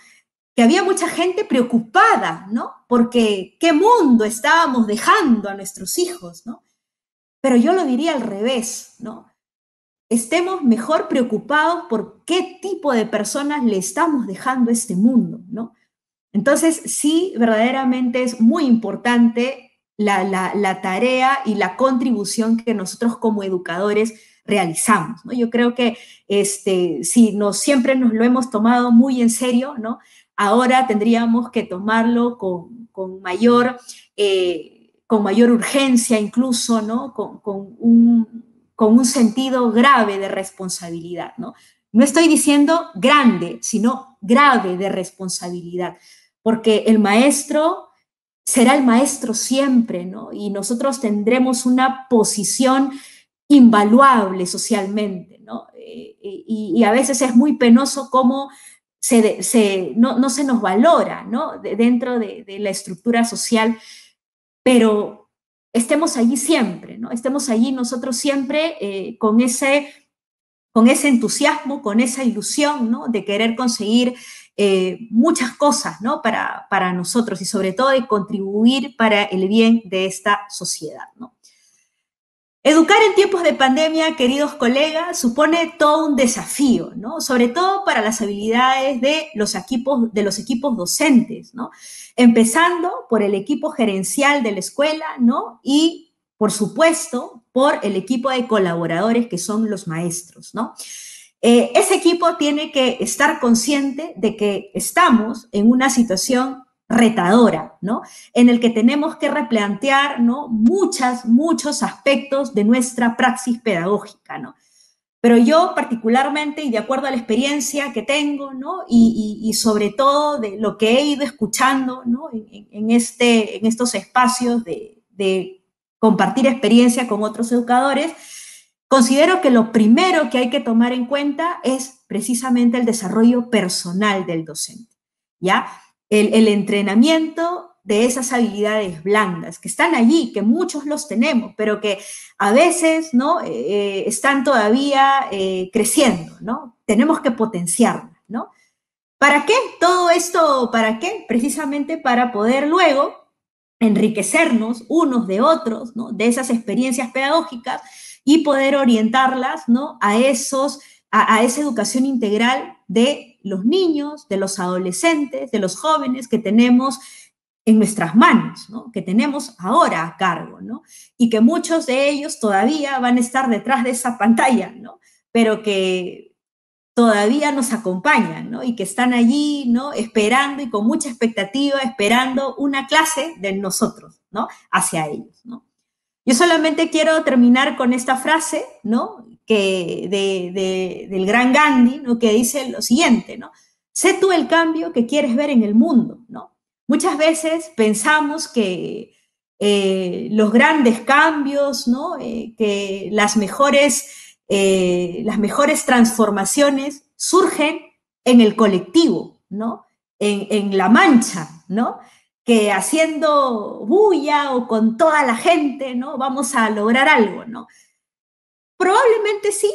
Que había mucha gente preocupada, ¿no? Porque qué mundo estábamos dejando a nuestros hijos, ¿no? Pero yo lo diría al revés, ¿no? Estemos mejor preocupados por qué tipo de personas le estamos dejando a este mundo, ¿no? Entonces, sí, verdaderamente es muy importante la tarea y la contribución que nosotros como educadores realizamos, ¿no? Yo creo que si siempre nos lo hemos tomado muy en serio, ¿no? Ahora tendríamos que tomarlo con mayor urgencia incluso, ¿no? Con un sentido grave de responsabilidad, ¿no? No estoy diciendo grande, sino grave de responsabilidad, porque el maestro será el maestro siempre, ¿no? Y nosotros tendremos una posición invaluable socialmente, ¿no? Y a veces es muy penoso cómo no se nos valora, ¿no? Dentro de la estructura social, pero estemos allí siempre, ¿no? Estemos allí nosotros siempre con ese entusiasmo, con esa ilusión, ¿no? De querer conseguir muchas cosas, ¿no? Para nosotros y sobre todo de contribuir para el bien de esta sociedad, ¿no? Educar en tiempos de pandemia, queridos colegas, supone todo un desafío, ¿no? Sobre todo para las habilidades de los equipos docentes, ¿no? Empezando por el equipo gerencial de la escuela, ¿no? Y, por supuesto, por el equipo de colaboradores que son los maestros, ¿no? Ese equipo tiene que estar consciente de que estamos en una situación retadora, ¿no? En el que tenemos que replantear, ¿no? Muchos aspectos de nuestra praxis pedagógica, ¿no? Pero yo particularmente, y de acuerdo a la experiencia que tengo, ¿no? Y sobre todo de lo que he ido escuchando, ¿no? En estos espacios de compartir experiencia con otros educadores, considero que lo primero que hay que tomar en cuenta es precisamente el desarrollo personal del docente, ¿ya? El entrenamiento de esas habilidades blandas que están allí, que muchos los tenemos, pero que a veces, ¿no? Están todavía creciendo, ¿no? Tenemos que potenciarlas, ¿no? ¿Para qué? Todo esto, ¿para qué? Precisamente para poder luego enriquecernos unos de otros, ¿no? De esas experiencias pedagógicas y poder orientarlas, ¿no? A esa educación integral de los niños, de los adolescentes, de los jóvenes que tenemos en nuestras manos, ¿no? Que tenemos ahora a cargo, ¿no? Y que muchos de ellos todavía van a estar detrás de esa pantalla, ¿no? Pero que todavía nos acompañan, ¿no? Y que están allí, ¿no? Esperando y con mucha expectativa, esperando una clase de nosotros, ¿no? Hacia ellos, ¿no? Yo solamente quiero terminar con esta frase, ¿no? Del gran Gandhi, ¿no? Que dice lo siguiente, ¿no? Sé tú el cambio que quieres ver en el mundo, ¿no? Muchas veces pensamos que los grandes cambios, ¿no? Que las mejores transformaciones surgen en el colectivo, ¿no? En la mancha, ¿no? Que haciendo bulla o con toda la gente, ¿no? Vamos a lograr algo, ¿no? Probablemente sí,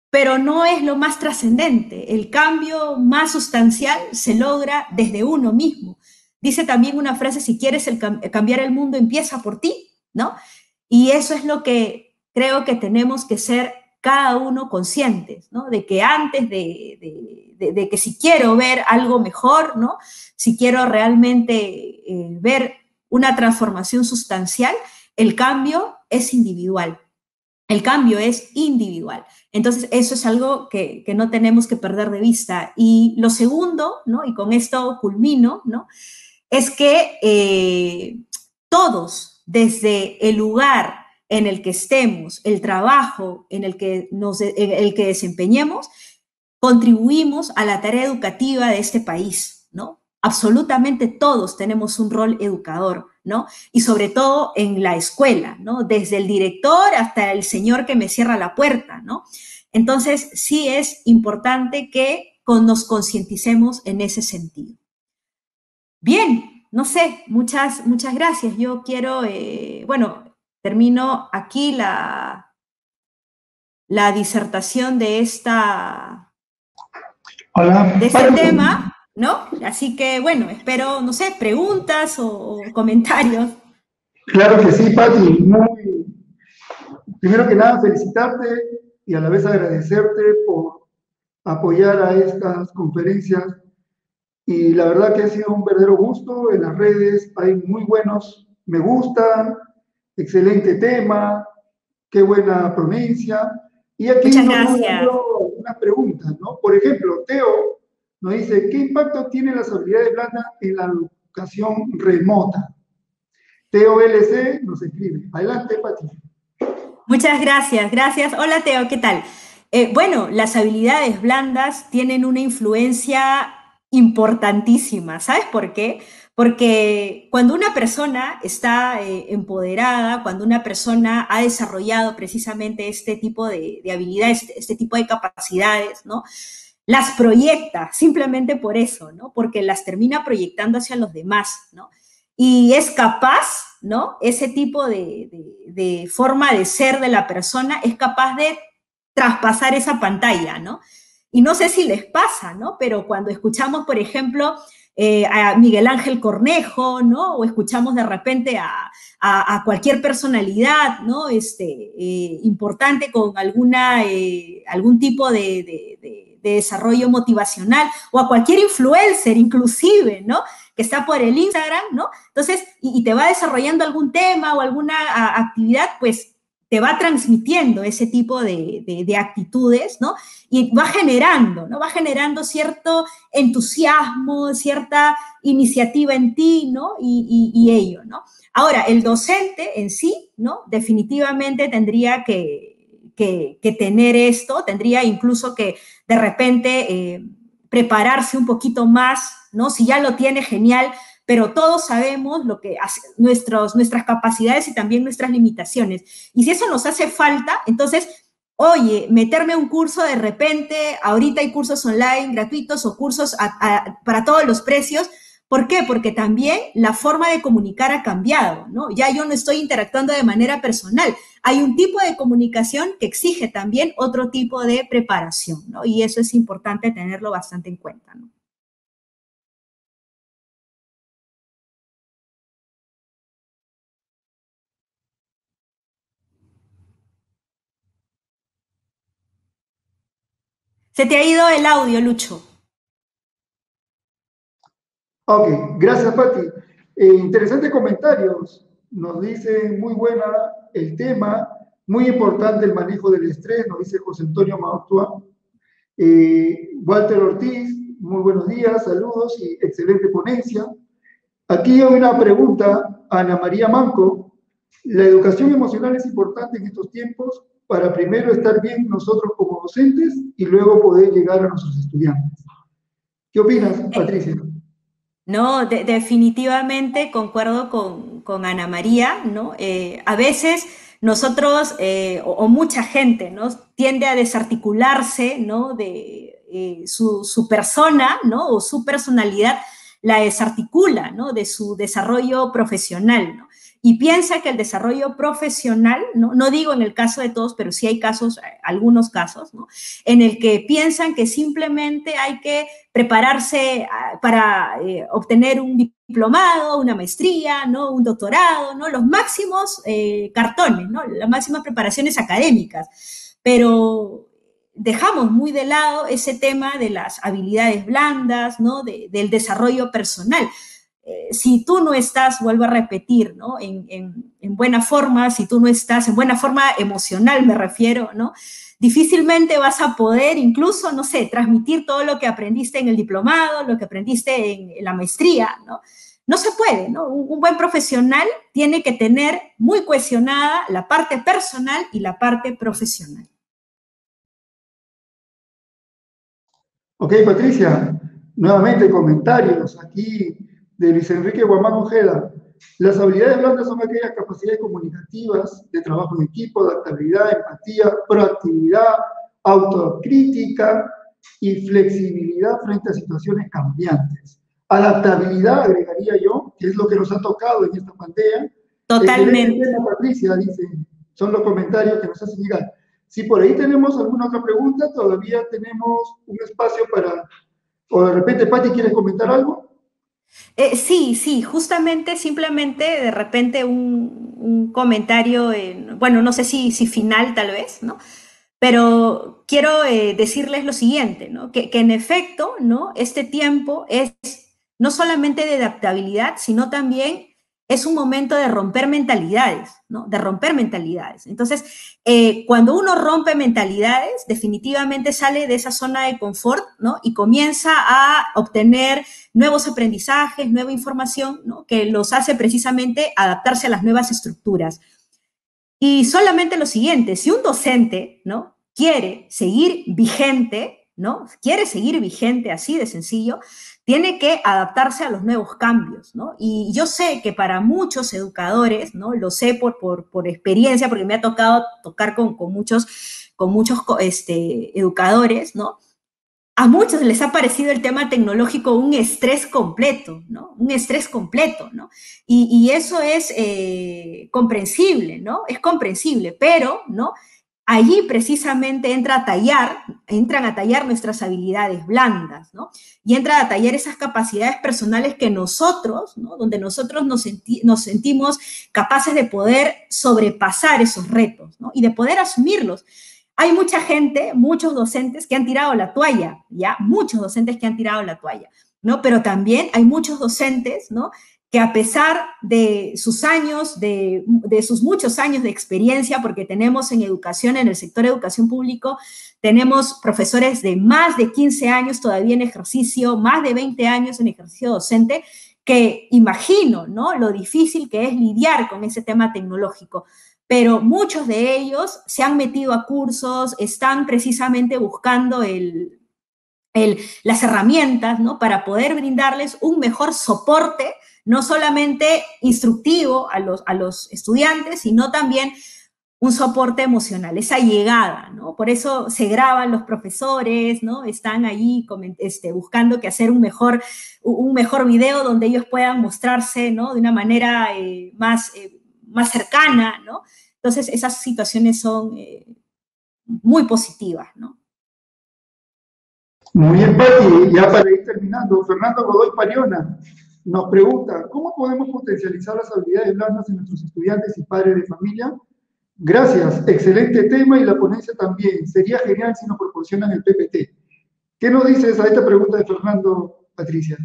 pero no es lo más trascendente. El cambio más sustancial se logra desde uno mismo. Dice también una frase, si quieres cambiar el mundo, empieza por ti, ¿no? Y eso es lo que creo que tenemos que ser cada uno conscientes, ¿no? De que antes de que si quiero ver algo mejor, ¿no? Si quiero realmente ver una transformación sustancial, el cambio es individual. El cambio es individual. Entonces, eso es algo que no tenemos que perder de vista. Y lo segundo, ¿no? Y con esto culmino, ¿no? Es que todos, desde el lugar en el que estemos, el trabajo en el que desempeñemos, contribuimos a la tarea educativa de este país, ¿no? Absolutamente todos tenemos un rol educador, ¿no? Y sobre todo en la escuela, ¿no? Desde el director hasta el señor que me cierra la puerta, ¿no? Entonces, sí es importante que nos concienticemos en ese sentido. Bien, no sé, muchas gracias. Yo quiero, bueno, termino aquí la disertación de este tema, ¿no? Así que, bueno, espero, no sé, preguntas o comentarios. Claro que sí, Pati. Primero que nada, felicitarte y a la vez agradecerte por apoyar a estas conferencias. Y la verdad que ha sido un verdadero gusto. En las redes hay muy buenos me gustan, excelente tema, qué buena ponencia. Y aquí Muchas nos han gracias. dado algunas preguntas, ¿no? Por ejemplo, Teo nos dice, ¿qué impacto tienen las habilidades blandas en la educación remota? Teo LC nos escribe. Adelante, Pati. Muchas gracias, gracias. Hola Teo, ¿qué tal? Bueno, las habilidades blandas tienen una influencia importantísima. ¿Sabes por qué? Porque cuando una persona está empoderada, cuando una persona ha desarrollado precisamente este tipo de habilidades, este tipo de capacidades, ¿no? Las proyecta simplemente por eso, ¿no? Porque las termina proyectando hacia los demás, ¿no? Y es capaz, ¿no? Ese tipo de forma de ser de la persona es capaz de traspasar esa pantalla, ¿no? Y no sé si les pasa, ¿no? Pero cuando escuchamos, por ejemplo, a Miguel Ángel Cornejo, ¿no? O escuchamos de repente a cualquier personalidad, ¿no? Importante con algún tipo de desarrollo motivacional, o a cualquier influencer inclusive, ¿no? Que está por el Instagram, ¿no? Entonces, y te va desarrollando algún tema o alguna actividad, pues te va transmitiendo ese tipo de actitudes, ¿no? Y va generando, ¿no? Va generando cierto entusiasmo, cierta iniciativa en ti, ¿no? Y ello, ¿no? Ahora, el docente en sí, ¿no? Definitivamente tendría que tener esto, tendría incluso que de repente prepararse un poquito más, ¿no? Si ya lo tiene, genial, pero todos sabemos lo que hace, nuestras capacidades y también nuestras limitaciones. Y si eso nos hace falta, entonces, oye, meterme a un curso de repente, ahorita hay cursos online gratuitos o cursos para todos los precios. ¿Por qué? Porque también la forma de comunicar ha cambiado, ¿no? Ya yo no estoy interactuando de manera personal. Hay un tipo de comunicación que exige también otro tipo de preparación, ¿no? Y eso es importante tenerlo bastante en cuenta, ¿no? Se te ha ido el audio, Lucho. Ok, gracias, Pati. Interesantes comentarios. Nos dice muy buena el tema, muy importante el manejo del estrés, nos dice José Antonio Maustua. Walter Ortiz, muy buenos días, saludos y excelente ponencia. Aquí hay una pregunta, Ana María Manco. ¿La educación emocional es importante en estos tiempos para primero estar bien nosotros como docentes y luego poder llegar a nuestros estudiantes? ¿Qué opinas, Patricia? No, definitivamente concuerdo con Ana María, ¿no? A veces nosotros, o mucha gente, ¿no? Tiende a desarticularse, ¿no? De su persona, ¿no? O su personalidad la desarticula, ¿no? De su desarrollo profesional, ¿no? Y piensa que el desarrollo profesional, ¿no? No digo en el caso de todos, pero sí hay casos, algunos casos, ¿no? En el que piensan que simplemente hay que prepararse para obtener un diplomado, una maestría, ¿no? Un doctorado, ¿no? Los máximos cartones, ¿no? Las máximas preparaciones académicas. Pero dejamos muy de lado ese tema de las habilidades blandas, ¿no? Del desarrollo personal. Si tú no estás, vuelvo a repetir, ¿no? En buena forma, si tú no estás en buena forma emocional, me refiero, ¿no? Difícilmente vas a poder incluso, no sé, transmitir todo lo que aprendiste en el diplomado, lo que aprendiste en la maestría, ¿no? No se puede, ¿no? Un buen profesional tiene que tener muy cohesionada la parte personal y la parte profesional. Ok, Patricia, nuevamente comentarios aquí de Luis Enrique Guamán Ojeda. Las habilidades blandas son aquellas capacidades comunicativas de trabajo en equipo, adaptabilidad, empatía, proactividad, autocrítica y flexibilidad frente a situaciones cambiantes. Adaptabilidad, agregaría yo, que es lo que nos ha tocado en esta pandemia. Excelente Totalmente. tema, Patricia, dice. Son los comentarios que nos hacen llegar. Si por ahí tenemos alguna otra pregunta, todavía tenemos un espacio para, o de repente, Pati, ¿quieres comentar algo? Sí, sí, justamente, simplemente de repente un comentario, bueno, no sé si final tal vez, ¿no? Pero quiero decirles lo siguiente, ¿no? Que en efecto, ¿no? Este tiempo es no solamente de adaptabilidad, sino también es un momento de romper mentalidades, ¿no? De romper mentalidades. Entonces, cuando uno rompe mentalidades, definitivamente sale de esa zona de confort, ¿no? Y comienza a obtener nuevos aprendizajes, nueva información, ¿no? Que los hace precisamente adaptarse a las nuevas estructuras. Y solamente lo siguiente, si un docente, ¿no? Quiere seguir vigente, ¿no? Quiere seguir vigente así de sencillo, tiene que adaptarse a los nuevos cambios, ¿no? Y yo sé que para muchos educadores, ¿no? Lo sé por experiencia, porque me ha tocado tocar con muchos educadores, ¿no? A muchos les ha parecido el tema tecnológico un estrés completo, ¿no? Un estrés completo, ¿no? Y eso es comprensible, ¿no? Es comprensible, pero, ¿no? Allí precisamente entran a tallar nuestras habilidades blandas, ¿no? Y entran a tallar esas capacidades personales que nosotros, ¿no? Donde nosotros nos sentimos capaces de poder sobrepasar esos retos, ¿no? Y de poder asumirlos. Hay mucha gente, muchos docentes que han tirado la toalla, ¿ya? Muchos docentes que han tirado la toalla, ¿no? Pero también hay muchos docentes, ¿no? Que a pesar de sus años, de sus muchos años de experiencia, porque tenemos en educación, en el sector de educación público, tenemos profesores de más de 15 años todavía en ejercicio, más de 20 años en ejercicio docente, que imagino, ¿no? Lo difícil que es lidiar con ese tema tecnológico. Pero muchos de ellos se han metido a cursos, están precisamente buscando las herramientas, ¿no? Para poder brindarles un mejor soporte, no solamente instructivo a los estudiantes, sino también un soporte emocional, esa llegada, ¿no? Por eso se graban los profesores, ¿no? Están ahí buscando que hacer un mejor video donde ellos puedan mostrarse, ¿no? De una manera más cercana, ¿no? Entonces, esas situaciones son muy positivas, ¿no? Muy bien, Pati, ya para ir terminando, Fernando Godoy Pariona nos pregunta, ¿cómo podemos potencializar las habilidades blandas en nuestros estudiantes y padres de familia? Gracias, excelente tema y la ponencia también. Sería genial si nos proporcionan el PPT. ¿Qué nos dices a esta pregunta de Fernando, Patricia?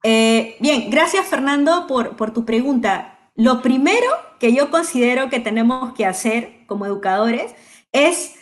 Bien, gracias Fernando por tu pregunta. Lo primero que yo considero que tenemos que hacer como educadores es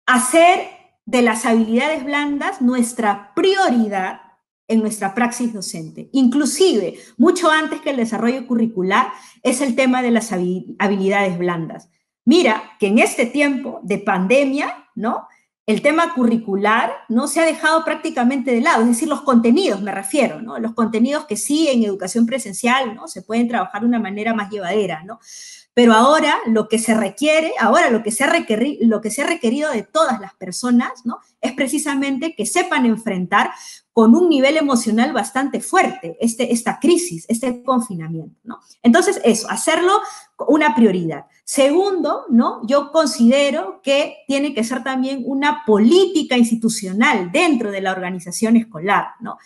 hacer de las habilidades blandas nuestra prioridad en nuestra praxis docente. Inclusive, mucho antes que el desarrollo curricular, es el tema de las habilidades blandas. Mira que en este tiempo de pandemia, ¿no? El tema curricular no se ha dejado prácticamente de lado, es decir, los contenidos me refiero, ¿no? Los contenidos que sí en educación presencial, ¿no? Se pueden trabajar de una manera más llevadera, ¿no? Pero ahora lo que se requiere, lo que se ha requerido de todas las personas, ¿no? Es precisamente que sepan enfrentar con un nivel emocional bastante fuerte esta crisis, este confinamiento, ¿no? Entonces, eso, hacerlo una prioridad. Segundo, ¿no? Yo considero que tiene que ser también una política institucional dentro de la organización escolar, ¿no?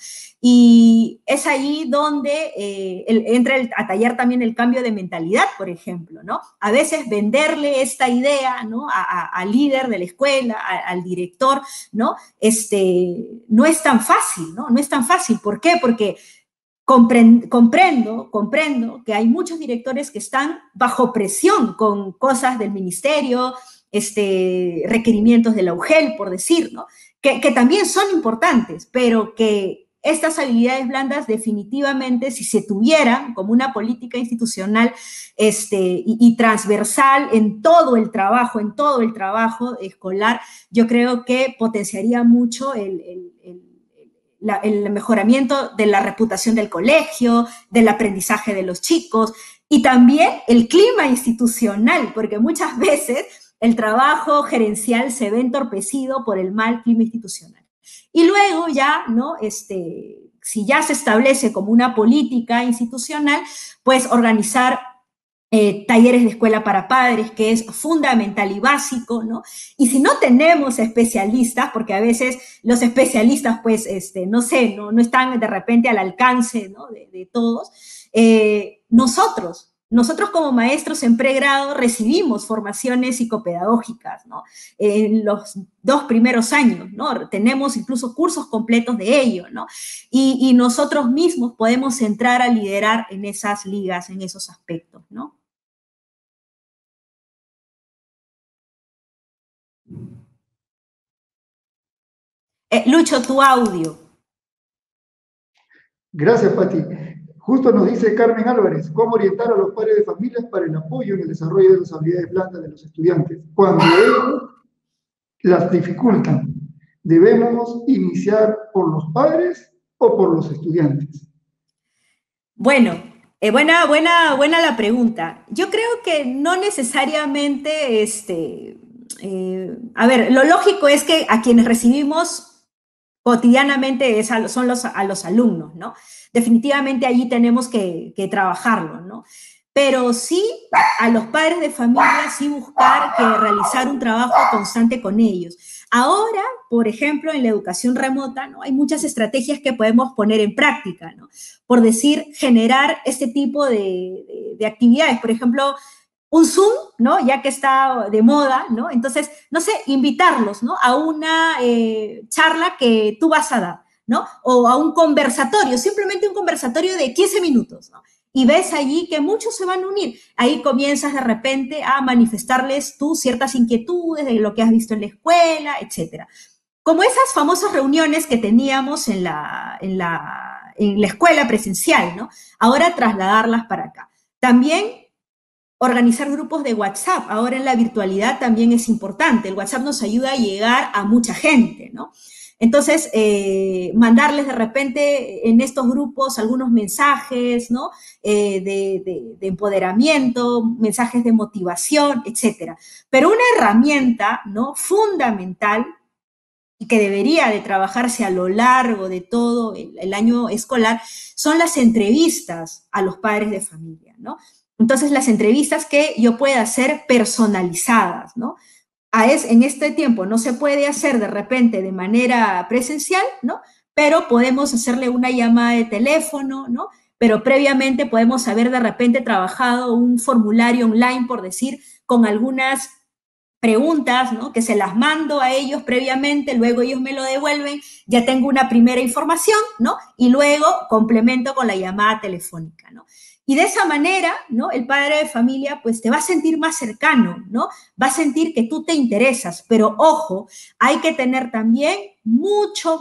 Y es ahí donde entra a tallar también el cambio de mentalidad, por ejemplo, ¿no? A veces venderle esta idea, ¿no? Al líder de la escuela, al director, ¿no? No es tan fácil, ¿no? No es tan fácil. ¿Por qué? Porque comprendo que hay muchos directores que están bajo presión con cosas del ministerio, requerimientos de la UGEL, por decir, ¿no? Que también son importantes, pero que estas habilidades blandas definitivamente, si se tuvieran como una política institucional y transversal en todo el trabajo escolar, yo creo que potenciaría mucho el mejoramiento de la reputación del colegio, del aprendizaje de los chicos y también el clima institucional, porque muchas veces el trabajo gerencial se ve entorpecido por el mal clima institucional. Y luego ya, ¿no? Si ya se establece como una política institucional, pues organizar talleres de escuela para padres, que es fundamental y básico, ¿no? Y si no tenemos especialistas, porque a veces los especialistas, pues, no sé, no están de repente al alcance, ¿no? de todos, nosotros como maestros en pregrado recibimos formaciones psicopedagógicas, ¿no? En los 2 primeros años, ¿no? Tenemos incluso cursos completos de ello, ¿no? Y nosotros mismos podemos entrar a liderar en esas ligas, en esos aspectos, ¿no? Lucho, tu audio. Gracias, Pati. Justo nos dice Carmen Álvarez, ¿cómo orientar a los padres de familias para el apoyo en el desarrollo de las habilidades blandas de los estudiantes? Cuando ellos las dificultan, ¿debemos iniciar por los padres o por los estudiantes? Bueno, buena la pregunta. Yo creo que no necesariamente, a ver, lo lógico es que a quienes recibimos cotidianamente son a los alumnos, ¿no? Definitivamente allí tenemos que trabajarlo, ¿no? Pero sí a los padres de familia, sí buscar que realizar un trabajo constante con ellos. Ahora, por ejemplo, en la educación remota, ¿no? Hay muchas estrategias que podemos poner en práctica, ¿no? Por decir, generar este tipo de actividades. Por ejemplo, un Zoom, ¿no? Ya que está de moda, ¿no? Entonces, no sé, invitarlos, ¿no? A una charla que tú vas a dar, ¿no? O a un conversatorio, simplemente un conversatorio de 15 minutos, ¿no? Y ves allí que muchos se van a unir. Ahí comienzas de repente a manifestarles tú ciertas inquietudes de lo que has visto en la escuela, etcétera. Como esas famosas reuniones que teníamos en la escuela presencial, ¿no? Ahora trasladarlas para acá. También organizar grupos de WhatsApp. Ahora en la virtualidad también es importante. El WhatsApp nos ayuda a llegar a mucha gente, ¿no? Entonces, mandarles de repente en estos grupos algunos mensajes, ¿no? De empoderamiento, mensajes de motivación, etcétera. Pero una herramienta, ¿no? Fundamental y que debería de trabajarse a lo largo de todo el año escolar son las entrevistas a los padres de familia, ¿no? Entonces, las entrevistas que yo pueda hacer personalizadas, ¿no? En este tiempo no se puede hacer de repente de manera presencial, ¿no? Pero podemos hacerle una llamada de teléfono, ¿no? Pero previamente podemos haber de repente trabajado un formulario online, por decir, con algunas preguntas, ¿no? Que se las mando a ellos previamente, luego ellos me lo devuelven, ya tengo una primera información, ¿no? Y luego complemento con la llamada telefónica, ¿no? Y de esa manera, ¿no? El padre de familia, pues, te va a sentir más cercano, ¿no? Va a sentir que tú te interesas, pero ojo, hay que tener también mucha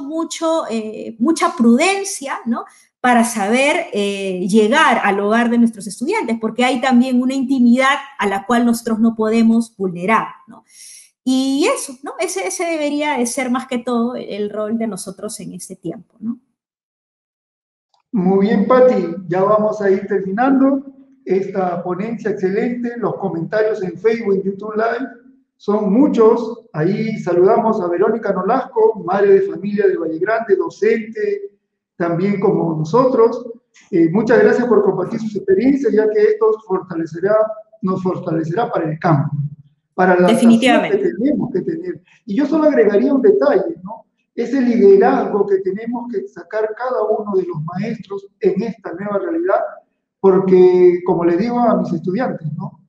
prudencia, ¿no? Para saber llegar al hogar de nuestros estudiantes, porque hay también una intimidad a la cual nosotros no podemos vulnerar, ¿no? Y eso, ¿no? Ese debería de ser más que todo el rol de nosotros en este tiempo, ¿no? Muy bien, Pati, ya vamos a ir terminando esta ponencia excelente. Los comentarios en Facebook y YouTube Live son muchos. Ahí saludamos a Verónica Nolasco, madre de familia de Valle Grande, docente, también como nosotros. Muchas gracias por compartir sus experiencias, ya que esto nos fortalecerá para el campo, para la adaptación que tenemos que tener. Y yo solo agregaría un detalle, ¿no? Ese liderazgo que tenemos que sacar cada uno de los maestros en esta nueva realidad, porque, como le digo a mis estudiantes, ¿no?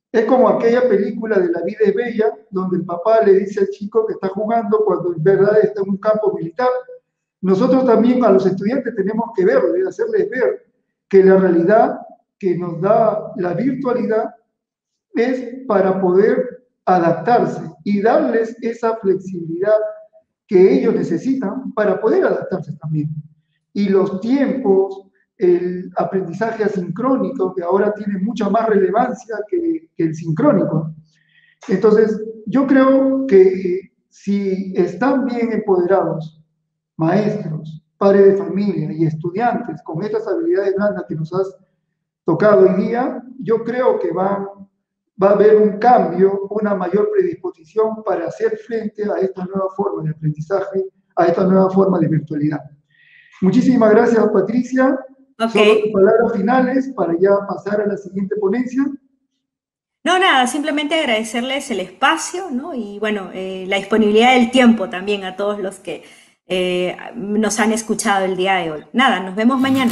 Es como aquella película de La vida es bella, donde el papá le dice al chico que está jugando cuando en verdad está en un campo militar. Nosotros también a los estudiantes tenemos que verles, hacerles ver que la realidad que nos da la virtualidad es para poder adaptarse y darles esa flexibilidad que ellos necesitan para poder adaptarse también. Y los tiempos, el aprendizaje asincrónico, que ahora tiene mucha más relevancia que el sincrónico. Entonces, yo creo que si están bien empoderados, maestros, padres de familia y estudiantes con estas habilidades blandas que nos has tocado hoy día, yo creo que va a haber un cambio, una mayor predisposición para hacer frente a esta nueva forma de aprendizaje, a esta nueva forma de virtualidad. Muchísimas gracias, Patricia. Okay. Solo tus palabras finales para ya pasar a la siguiente ponencia. No, nada, simplemente agradecerles el espacio, ¿no? Y bueno, la disponibilidad del tiempo también a todos los que nos han escuchado el día de hoy. Nada, nos vemos mañana.